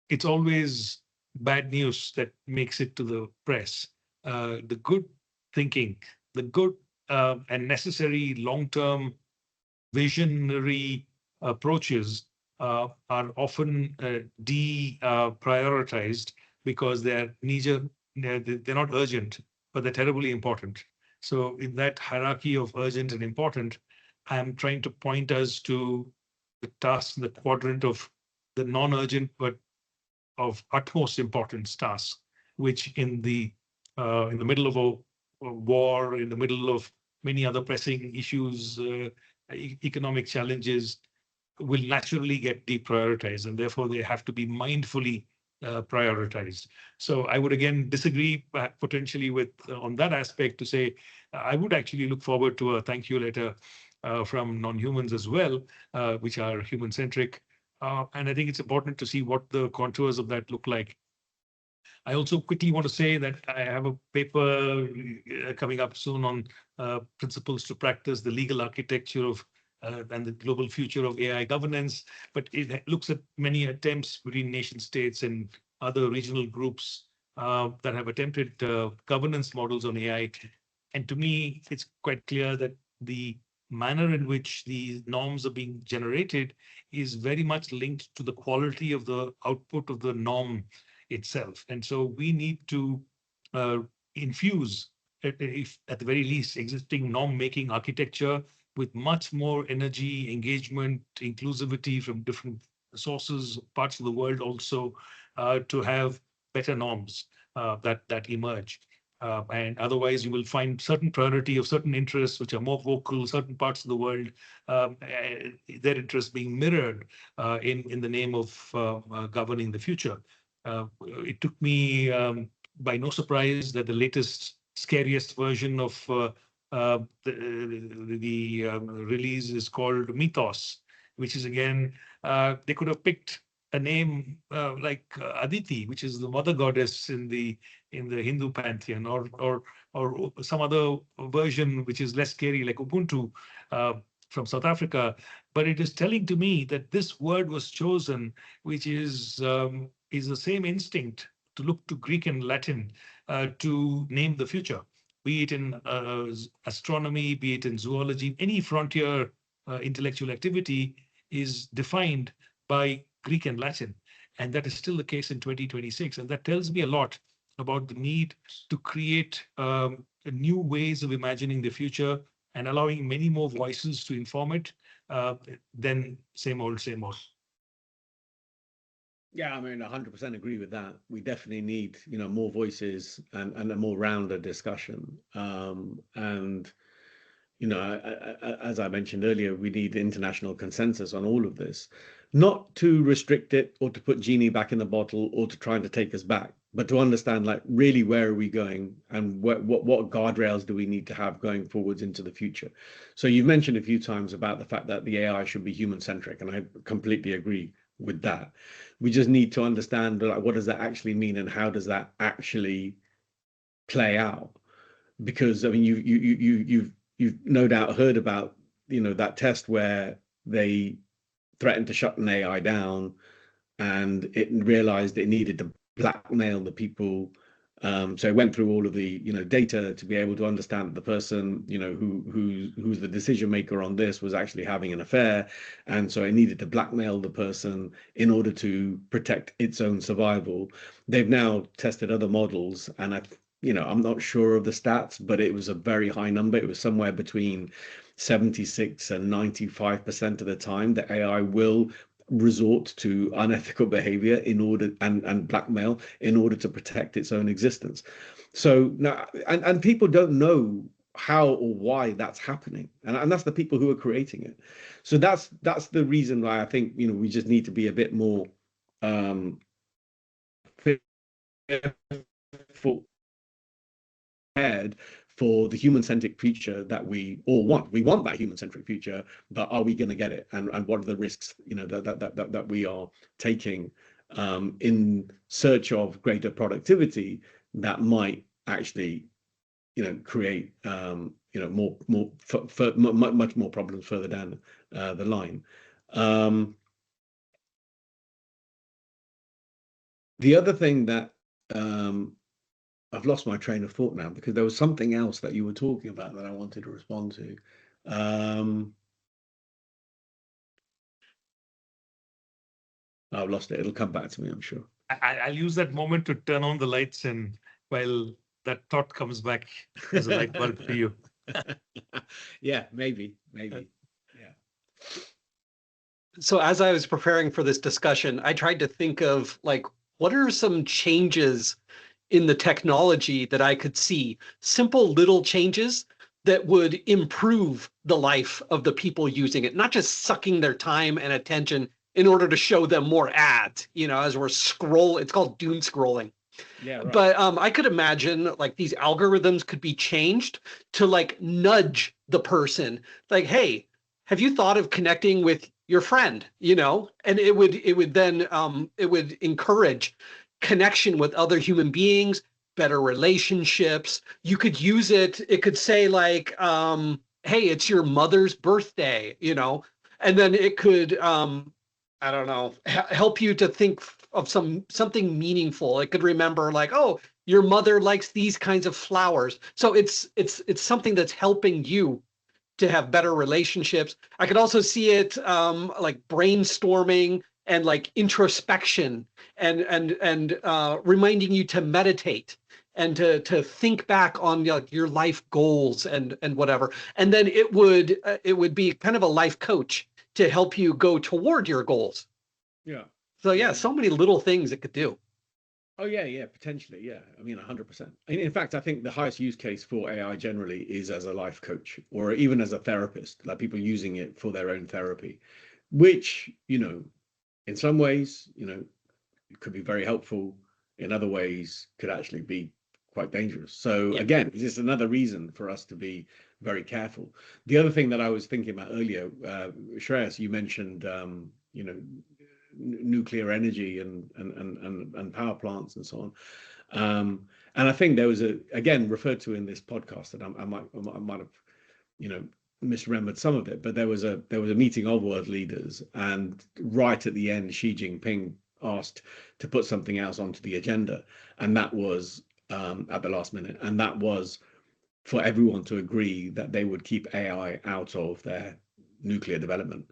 it's always bad news that makes it to the press. The good thinking, the good and necessary long-term visionary approaches are often deprioritized because they're not urgent, but they're terribly important. So in that hierarchy of urgent and important, I'm trying to point us to the task in the quadrant of the non-urgent but of utmost importance tasks, which in the middle of a war, in the middle of many other pressing issues, economic challenges, will naturally get deprioritized, and therefore they have to be mindfully prioritized. So I would again disagree potentially with on that aspect to say I would actually look forward to a thank you letter from non-humans as well, which are human-centric. And I think it's important to see what the contours of that look like. I also quickly want to say that I have a paper coming up soon on principles to practice the legal architecture of and the global future of AI governance, but it looks at many attempts between nation states and other regional groups that have attempted governance models on AI. And to me, it's quite clear that the manner in which the norms are being generated is very much linked to the quality of the output of the norm itself. And so we need to uh, infuse, if at the very least, existing norm-making architecture with much more energy, engagement, inclusivity from different sources, parts of the world also, to have better norms that emerge. And otherwise, you will find certain priority of certain interests which are more vocal, certain parts of the world, their interests being mirrored in the name of governing the future. It took me by no surprise that the latest, scariest version of the release is called Mythos, which is again, they could have picked a name like Aditi, which is the mother goddess in the Hindu pantheon, or some other version which is less scary, like Ubuntu from South Africa. But it is telling to me that this word was chosen, which is the same instinct to look to Greek and Latin to name the future, be it in astronomy, be it in zoology, any frontier intellectual activity is defined by Greek and Latin. And that is still the case in 2026. And that tells me a lot about the need to create new ways of imagining the future and allowing many more voices to inform it than same old, same old. Yeah, I mean, 100% agree with that. We definitely need, more voices and a more rounded discussion. And as I mentioned earlier, we need international consensus on all of this, not to restrict it or to put genie back in the bottle or to try to take us back, but to understand like really where are we going and what guardrails do we need to have going forwards into the future. So you've mentioned a few times about the fact that the AI should be human centric, and I completely agree with that. We just need to understand like what does that actually mean and how does that actually play out? Because I mean, you've no doubt heard about that test where they threatened to shut an AI down, and it realized it needed to blackmail the people. So it went through all of the data to be able to understand that the person who's the decision maker on this was actually having an affair, and so it needed to blackmail the person in order to protect its own survival. They've now tested other models, and I'm not sure of the stats, but it was a very high number. It was somewhere between 76 and 95% of the time that AI will resort to unethical behavior in order and blackmail in order to protect its own existence. So now, and people don't know how or why that's happening, and that's the people who are creating it. So that's the reason why I think we just need to be a bit more fearful for the human-centric future that we all want. We want that human-centric future, but are we going to get it? And what are the risks, that we are taking in search of greater productivity that might actually, create, much more problems further down the line. The other thing that I've lost my train of thought now because there was something else that you were talking about that I wanted to respond to. I've lost it. It'll come back to me, I'm sure. I'll use that moment to turn on the lights, and while that thought comes back as a light bulb for you. Yeah, maybe. Yeah. So as I was preparing for this discussion, I tried to think of like, what are some changes in the technology that I could see, simple little changes that would improve the life of the people using it, not just sucking their time and attention in order to show them more ads, as we're it's called doom scrolling. Yeah, right. But I could imagine like these algorithms could be changed to like nudge the person, like, hey, have you thought of connecting with your friend? And it would then it would encourage connection with other human beings, better relationships. You could use it. It could say like, hey, it's your mother's birthday, and then it could I don't know, help you to think of something meaningful. It could remember like, oh, your mother likes these kinds of flowers. So it's something that's helping you to have better relationships. I could also see it like brainstorming and like introspection and reminding you to meditate and to think back on your life goals and whatever. And then it would be kind of a life coach to help you go toward your goals. Yeah. So yeah, so many little things it could do. Oh yeah, potentially, yeah. I mean, 100%. In fact, I think the highest use case for AI generally is as a life coach or even as a therapist, like people using it for their own therapy, which, in some ways, it could be very helpful. In other ways, could actually be quite dangerous. So Yeah. again, it's just another reason for us to be very careful. The other thing that I was thinking about earlier, Shreyas, you mentioned, nuclear energy and power plants and so on. And I think there was again referred to in this podcast that I might have misremembered some of it, but there was a meeting of world leaders, and right at the end, Xi Jinping asked to put something else onto the agenda, and that was at the last minute, and that was for everyone to agree that they would keep AI out of their nuclear development.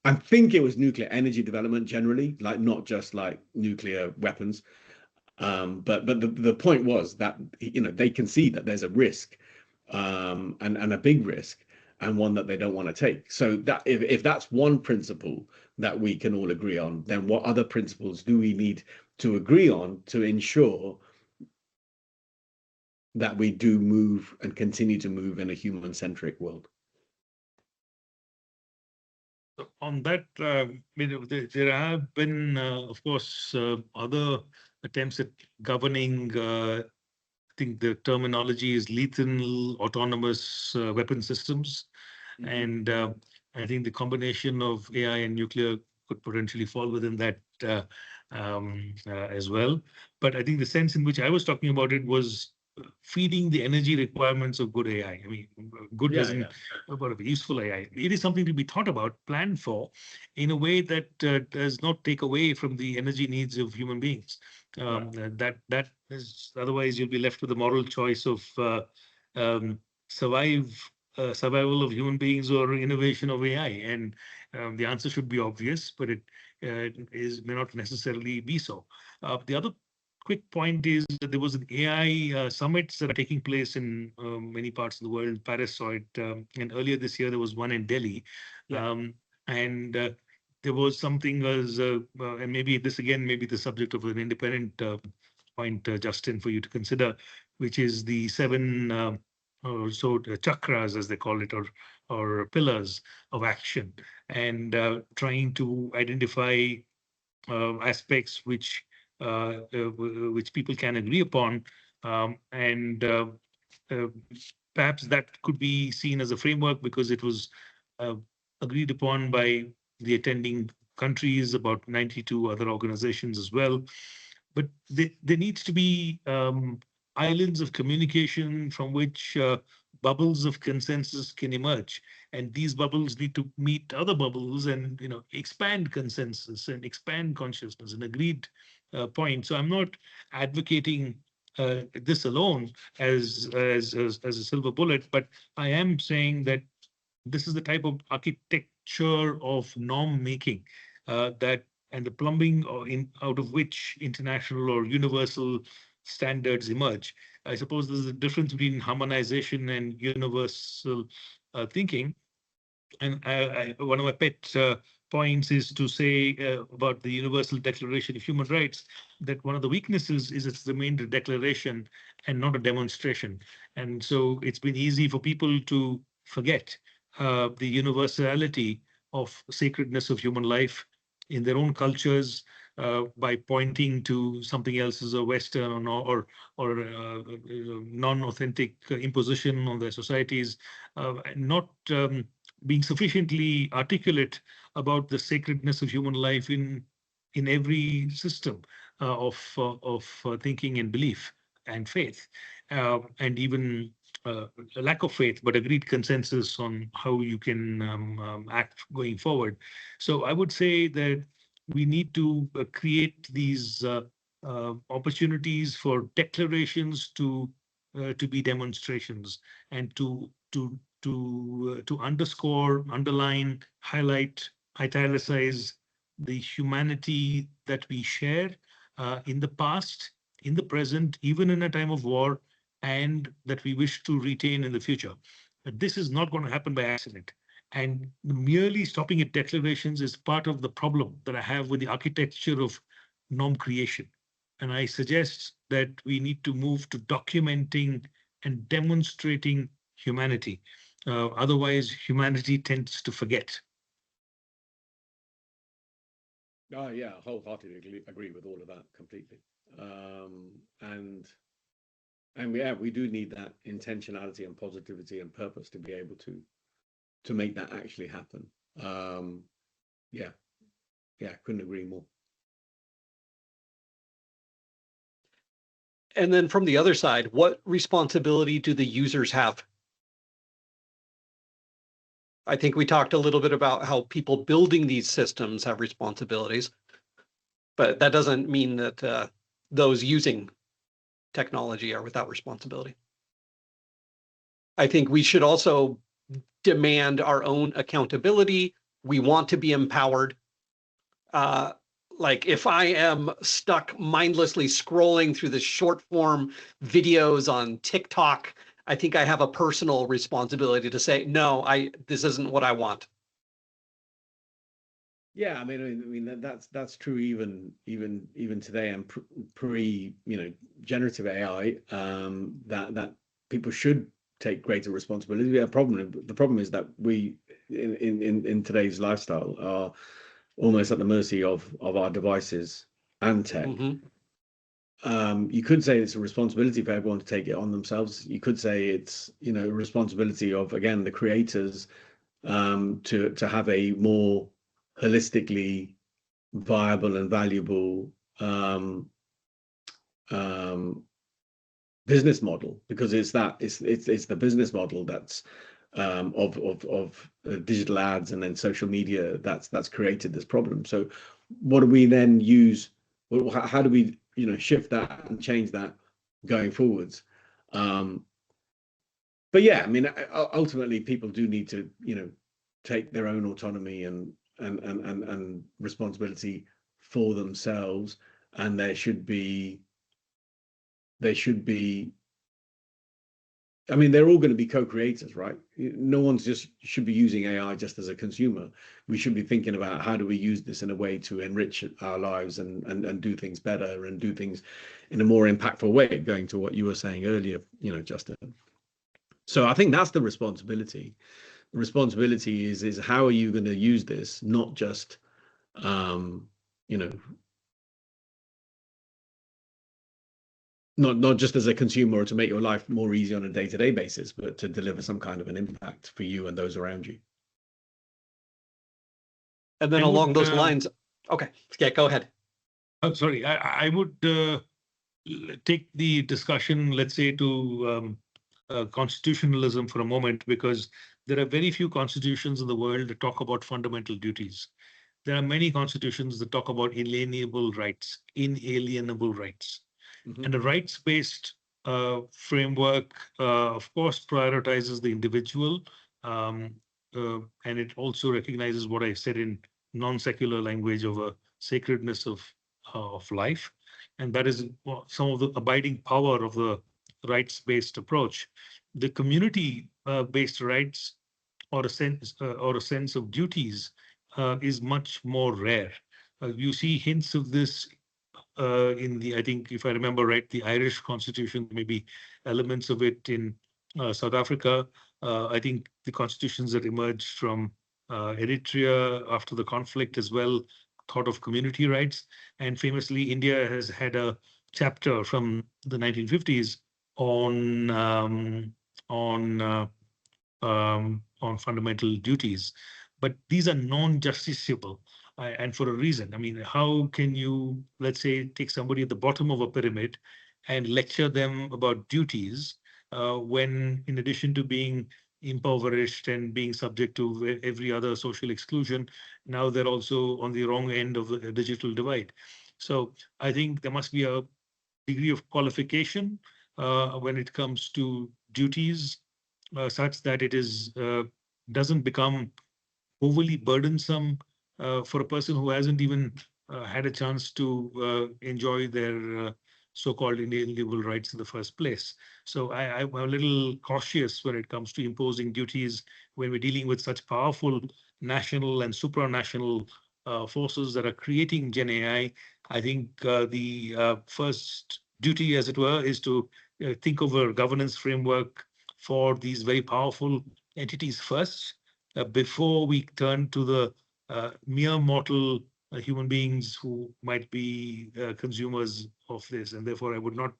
I think it was nuclear energy development generally, like not just like nuclear weapons. But the point was that they can see that there's a risk, and a big risk, and one that they don't want to take. So that if that's one principle that we can all agree on, then what other principles do we need to agree on to ensure that we do move and continue to move in a human-centric world? On that, there have been, of course, other attempts at governing. I think the terminology is lethal autonomous weapon systems, and I think the combination of AI and nuclear could potentially fall within that as well. But I think the sense in which I was talking about it was feeding the energy requirements of good AI. I mean, good doesn't about useful AI. It is something to be thought about, planned for, in a way that does not take away from the energy needs of human beings. That is, otherwise you'll be left with the moral choice of um, survival of human beings or innovation of AI, and the answer should be obvious, but it may not necessarily be so. The other quick point is that there was an AI summits that are taking place in many parts of the world. Paris saw it, and earlier this year there was one in Delhi, and there was something as, and maybe this again may be the subject of an independent point, Justin, for you to consider, which is the seven or so chakras, as they call it, or pillars of action, and trying to identify aspects which people can agree upon, and uh, perhaps that could be seen as a framework because it was uh, agreed upon by the attending countries, about 92 other organizations as well. But there needs to be islands of communication from which bubbles of consensus can emerge, and these bubbles need to meet other bubbles and expand consensus and expand consciousness and agreed point. So I'm not advocating this alone as a silver bullet, but I am saying that this is the type of architecture of norm making that and the plumbing out of which international or universal standards emerge. I suppose there's a difference between harmonization and universal thinking. And one of my pet points is to say about the Universal Declaration of Human Rights that one of the weaknesses is it's remained a declaration and not a demonstration. And so it's been easy for people to forget the universality of sacredness of human life in their own cultures by pointing to something else as a Western or non-authentic imposition on their societies, not being sufficiently articulate about the sacredness of human life in every system of thinking and belief and faith, and even a lack of faith, but agreed consensus on how you can act going forward. So I would say that we need to create these opportunities for declarations to be demonstrations, and to underscore, underline, highlight, italicize the humanity that we share in the past, in the present, even in a time of war, and that we wish to retain in the future. But this is not going to happen by accident. And merely stopping at declarations is part of the problem that I have with the architecture of norm creation. And I suggest that we need to move to documenting and demonstrating humanity. Otherwise, humanity tends to forget. Oh yeah, wholeheartedly agree with all of that completely. And yeah, we do need that intentionality and positivity and purpose to be able to make that actually happen. Yeah, couldn't agree more. And then from the other side, what responsibility do the users have? I think we talked a little bit about how people building these systems have responsibilities, but that doesn't mean that those using technology are without responsibility. I think we should also demand our own accountability. We want to be empowered. Like if I am stuck mindlessly scrolling through the short form videos on TikTok, I think I have a personal responsibility to say, no, this isn't what I want. Yeah, I mean that's true even today, and pre generative AI, that people should take greater responsibility. The problem is that we in today's lifestyle are almost at the mercy of our devices and tech. You could say it's a responsibility for everyone to take it on themselves. You could say it's a responsibility of, again, the creators to have a more holistically viable and valuable business model, because it's the business model that's of digital ads and then social media that's created this problem. So what do we then use? How do we shift that and change that going forwards? But yeah, I mean, ultimately people do need to take their own autonomy and responsibility for themselves, and they should be I mean, they're all going to be co-creators, right? No one's just should be using AI just as a consumer. We should be thinking about how do we use this in a way to enrich our lives and do things better and do things in a more impactful way, going to what you were saying earlier, Justin. So I think that's the responsibility. The responsibility is how are you going to use this, not just not just as a consumer or to make your life more easy on a day-to-day basis, but to deliver some kind of an impact for you and those around you. And then along those lines, okay, yeah, go ahead. I'm sorry, I would take the discussion, let's say, to constitutionalism for a moment, because there are very few constitutions in the world that talk about fundamental duties. There are many constitutions that talk about inalienable rights. And a rights-based framework, of course, prioritizes the individual, and it also recognizes what I said in non-secular language of a sacredness of life, and that is some of the abiding power of the rights-based approach. The community-based rights, or a sense of duties, is much more rare. You see hints of this in I think, if I remember right, the Irish Constitution, maybe elements of it in South Africa. I think the constitutions that emerged from Eritrea after the conflict as well thought of community rights. And famously, India has had a chapter from the 1950s on on uh, on fundamental duties, but these are non-justiciable, and for a reason. I mean, how can you, let's say, take somebody at the bottom of a pyramid and lecture them about duties when, in addition to being impoverished and being subject to every other social exclusion, now they're also on the wrong end of the digital divide. So I think there must be a degree of qualification when it comes to duties, such that it is doesn't become overly burdensome for a person who hasn't even had a chance to enjoy their so-called inalienable rights in the first place. So I'm a little cautious when it comes to imposing duties when we're dealing with such powerful national and supranational forces that are creating Gen AI. I think the first duty, as it were, is to think of a governance framework for these very powerful entities first, before we turn to the mere mortal human beings who might be consumers of this. And therefore, I would not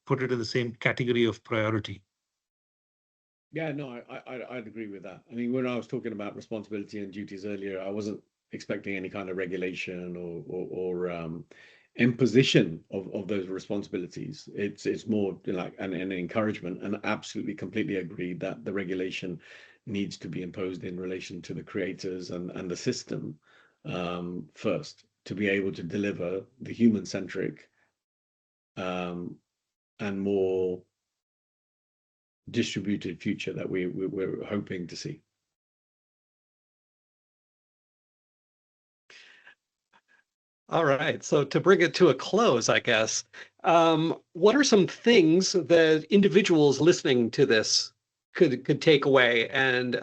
put it in the same category of priority. Yeah, no, I'd agree with that. I mean, when I was talking about responsibility and duties earlier, I wasn't expecting any kind of regulation or imposition of those responsibilities. It's more like an encouragement, and absolutely completely agreed that the regulation needs to be imposed in relation to the creators and the system first, to be able to deliver the human-centric and more distributed future that we're hoping to see. All right. So to bring it to a close, I guess, what are some things that individuals listening to this could take away and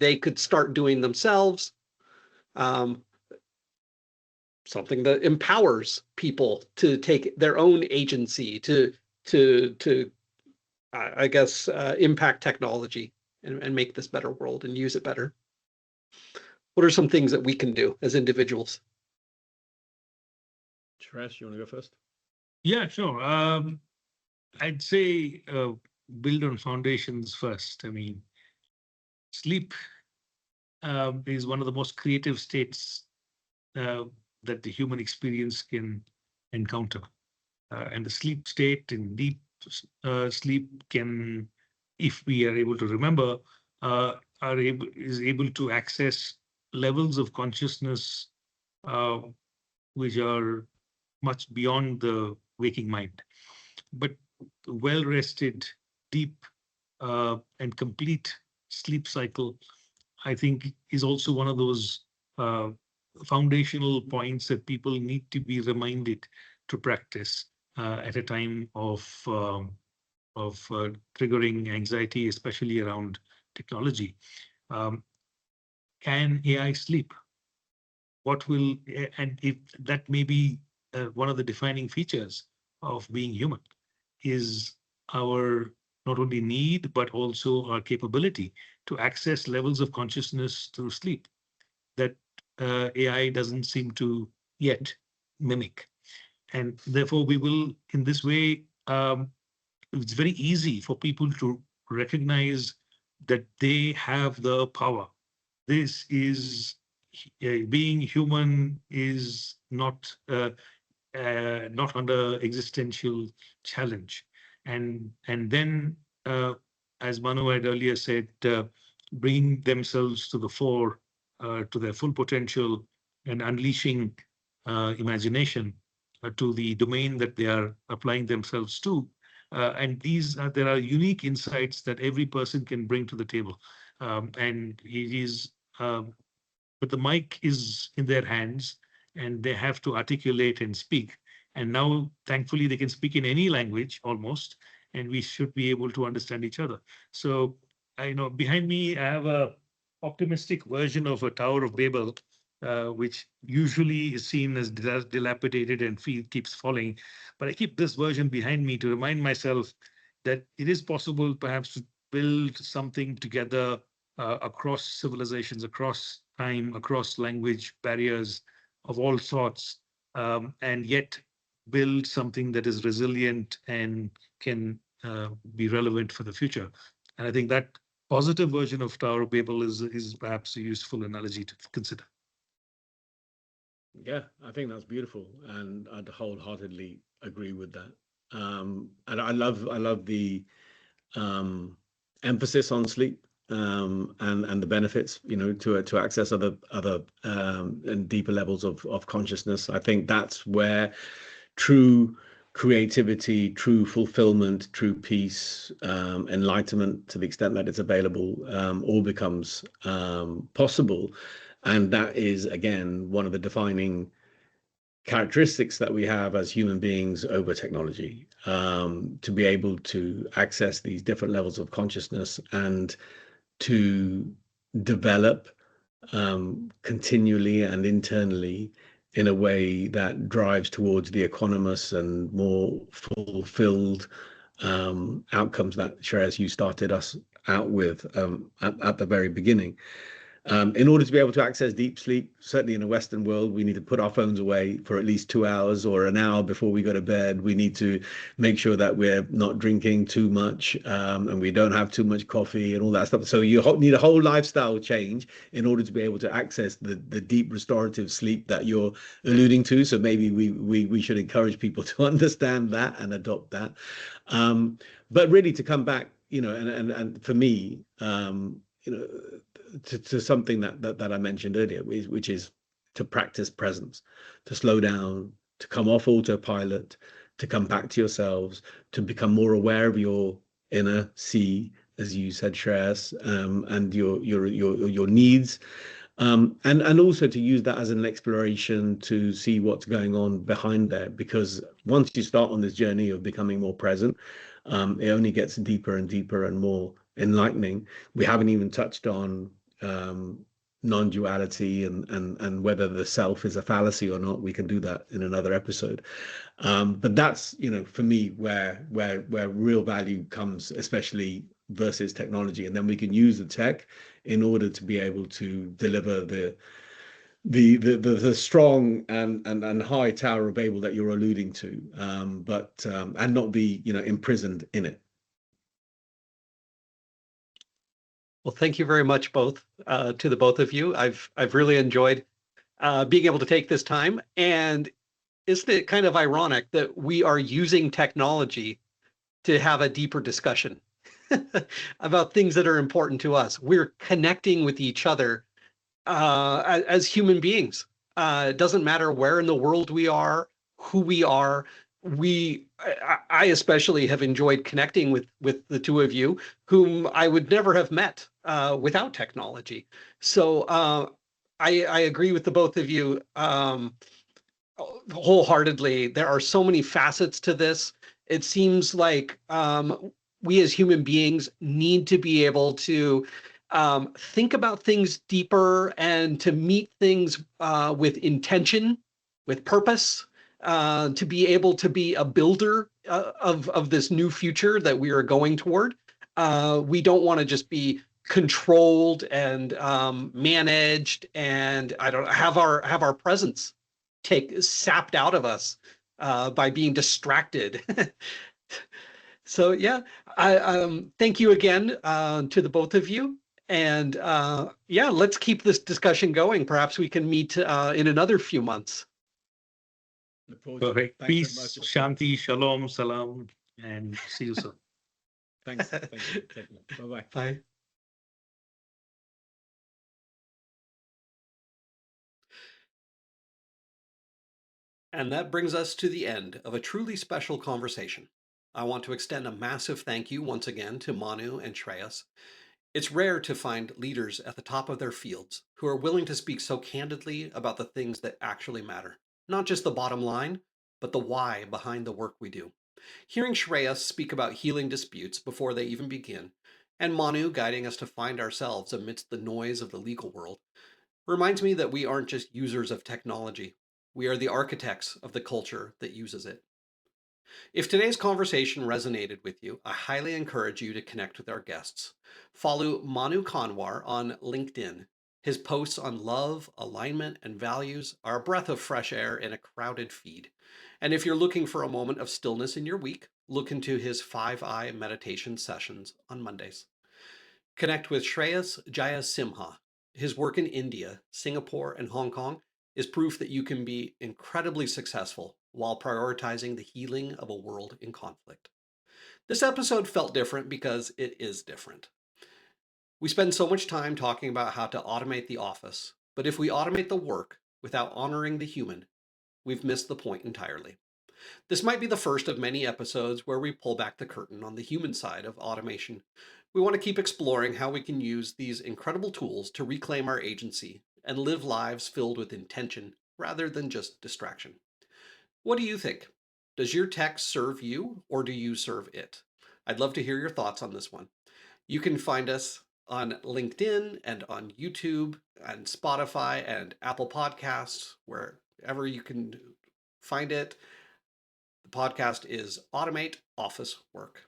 they could start doing themselves? Um, Something that empowers people to take their own agency to I guess impact technology and make this better world and use it better. What are some things that we can do as individuals? Suresh, you want to go first? Yeah, sure. I'd say build on foundations first. I mean, sleep is one of the most creative states uh, that the human experience can encounter. And the sleep state in deep sleep can, if we are able to remember, is able to access levels of consciousness uh, which are much beyond the waking mind. But well rested, deep and complete sleep cycle, I think, is also one of those uh, foundational points that people need to be reminded to practice at a time of triggering anxiety, especially around technology. Um, can AI sleep? What will, and if that may be one of the defining features of being human, is our not only need, but also our capability to access levels of consciousness through sleep that AI doesn't seem to yet mimic. And therefore, we will, in this way, it's very easy for people to recognize that they have the power. This is being human is not under existential challenge, and then as Manu had earlier said, bringing themselves to the fore, to their full potential, and unleashing imagination to the domain that they are applying themselves to. And there are unique insights that every person can bring to the table, and it is. But the mic is in their hands, and they have to articulate and speak. And now, thankfully, they can speak in any language almost, and we should be able to understand each other. So, I know behind me, I have a optimistic version of a Tower of Babel, which usually is seen as dilapidated and keeps falling. But I keep this version behind me to remind myself that it is possible, perhaps, to build something together across civilizations, across time, across language barriers, of all sorts, and yet build something that is resilient and can be relevant for the future. And I think that positive version of Tower of Babel is perhaps a useful analogy to consider. Yeah, I think that's beautiful, and I'd wholeheartedly agree with that. And I love the um, emphasis on sleep, and the benefits, to access other and deeper levels of consciousness. I think that's where true creativity, true fulfillment, true peace, enlightenment, to the extent that it's available, all becomes possible. And that is, again, one of the defining characteristics that we have as human beings over technology, to be able to access these different levels of consciousness and to develop continually and internally in a way that drives towards the equanimous and more fulfilled outcomes that, Shreyas, you started us out with, at the very beginning. In order to be able to access deep sleep, certainly in the Western world, we need to put our phones away for at least 2 hours or an hour before we go to bed. We need to make sure that we're not drinking too much, and we don't have too much coffee and all that stuff. So you need a whole lifestyle change in order to be able to access the deep restorative sleep that you're alluding to. So maybe we should encourage people to understand that and adopt that. But really, to come back, and for me, to something that I mentioned earlier, which is to practice presence, to slow down, to come off autopilot, to come back to yourselves, to become more aware of your inner sea, as you said, Shreyas, and your needs, and also to use that as an exploration to see what's going on behind there. Because once you start on this journey of becoming more present, it only gets deeper and deeper and more enlightening. We haven't even touched on non-duality and whether the self is a fallacy or not. We can do that in another episode. But that's, for me, where real value comes, especially versus technology. And then we can use the tech in order to be able to deliver the strong and high Tower of Babel that you're alluding to, but and not be, imprisoned in it. Well, thank you very much, both to the both of you. I've really enjoyed being able to take this time. And isn't it kind of ironic that we are using technology to have a deeper discussion about things that are important to us? We're connecting with each other as human beings. It doesn't matter where in the world we are, who we are. I especially have enjoyed connecting with the two of you, whom I would never have met without technology. So I agree with the both of you wholeheartedly. There are so many facets to this. It seems like we as human beings need to be able to think about things deeper and to meet things with intention, with purpose, to be able to be a builder of this new future that we are going toward. We don't want to just be controlled and managed, and I don't have our presence sapped out of us by being distracted. So yeah, I thank you again to the both of you. And yeah, let's keep this discussion going. Perhaps we can meet in another few months. Perfect. Peace, Shanti, Shalom, Salam, and see you soon. Thanks. Thank you. Take care. Bye-bye. Bye. And that brings us to the end of a truly special conversation. I want to extend a massive thank you once again to Manu and Shreyas. It's rare to find leaders at the top of their fields who are willing to speak so candidly about the things that actually matter. Not just the bottom line, but the why behind the work we do. Hearing Shreyas speak about healing disputes before they even begin, and Manu guiding us to find ourselves amidst the noise of the legal world, reminds me that we aren't just users of technology. We are the architects of the culture that uses it. If today's conversation resonated with you, I highly encourage you to connect with our guests. Follow Manu Kanwar on LinkedIn. His posts on love, alignment, and values are a breath of fresh air in a crowded feed. And if you're looking for a moment of stillness in your week, look into his 5-eye meditation sessions on Mondays. Connect with Shreyas Jayasimha. His work in India, Singapore, and Hong Kong is proof that you can be incredibly successful while prioritizing the healing of a world in conflict. This episode felt different because it is different. We spend so much time talking about how to automate the office, but if we automate the work without honoring the human, we've missed the point entirely. This might be the first of many episodes where we pull back the curtain on the human side of automation. We want to keep exploring how we can use these incredible tools to reclaim our agency and live lives filled with intention rather than just distraction. What do you think? Does your tech serve you or do you serve it? I'd love to hear your thoughts on this one. You can find us on LinkedIn and on YouTube and Spotify and Apple Podcasts, wherever you can find it. The podcast is Automate Office Work.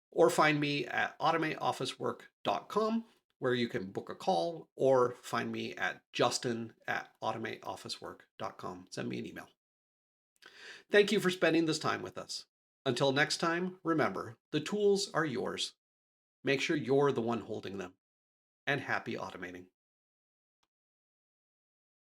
Or find me at automateofficework.com, where you can book a call, or find me at justin@automateofficework.com. Send me an email. Thank you for spending this time with us. Until next time, remember, the tools are yours. Make sure you're the one holding them. And happy automating.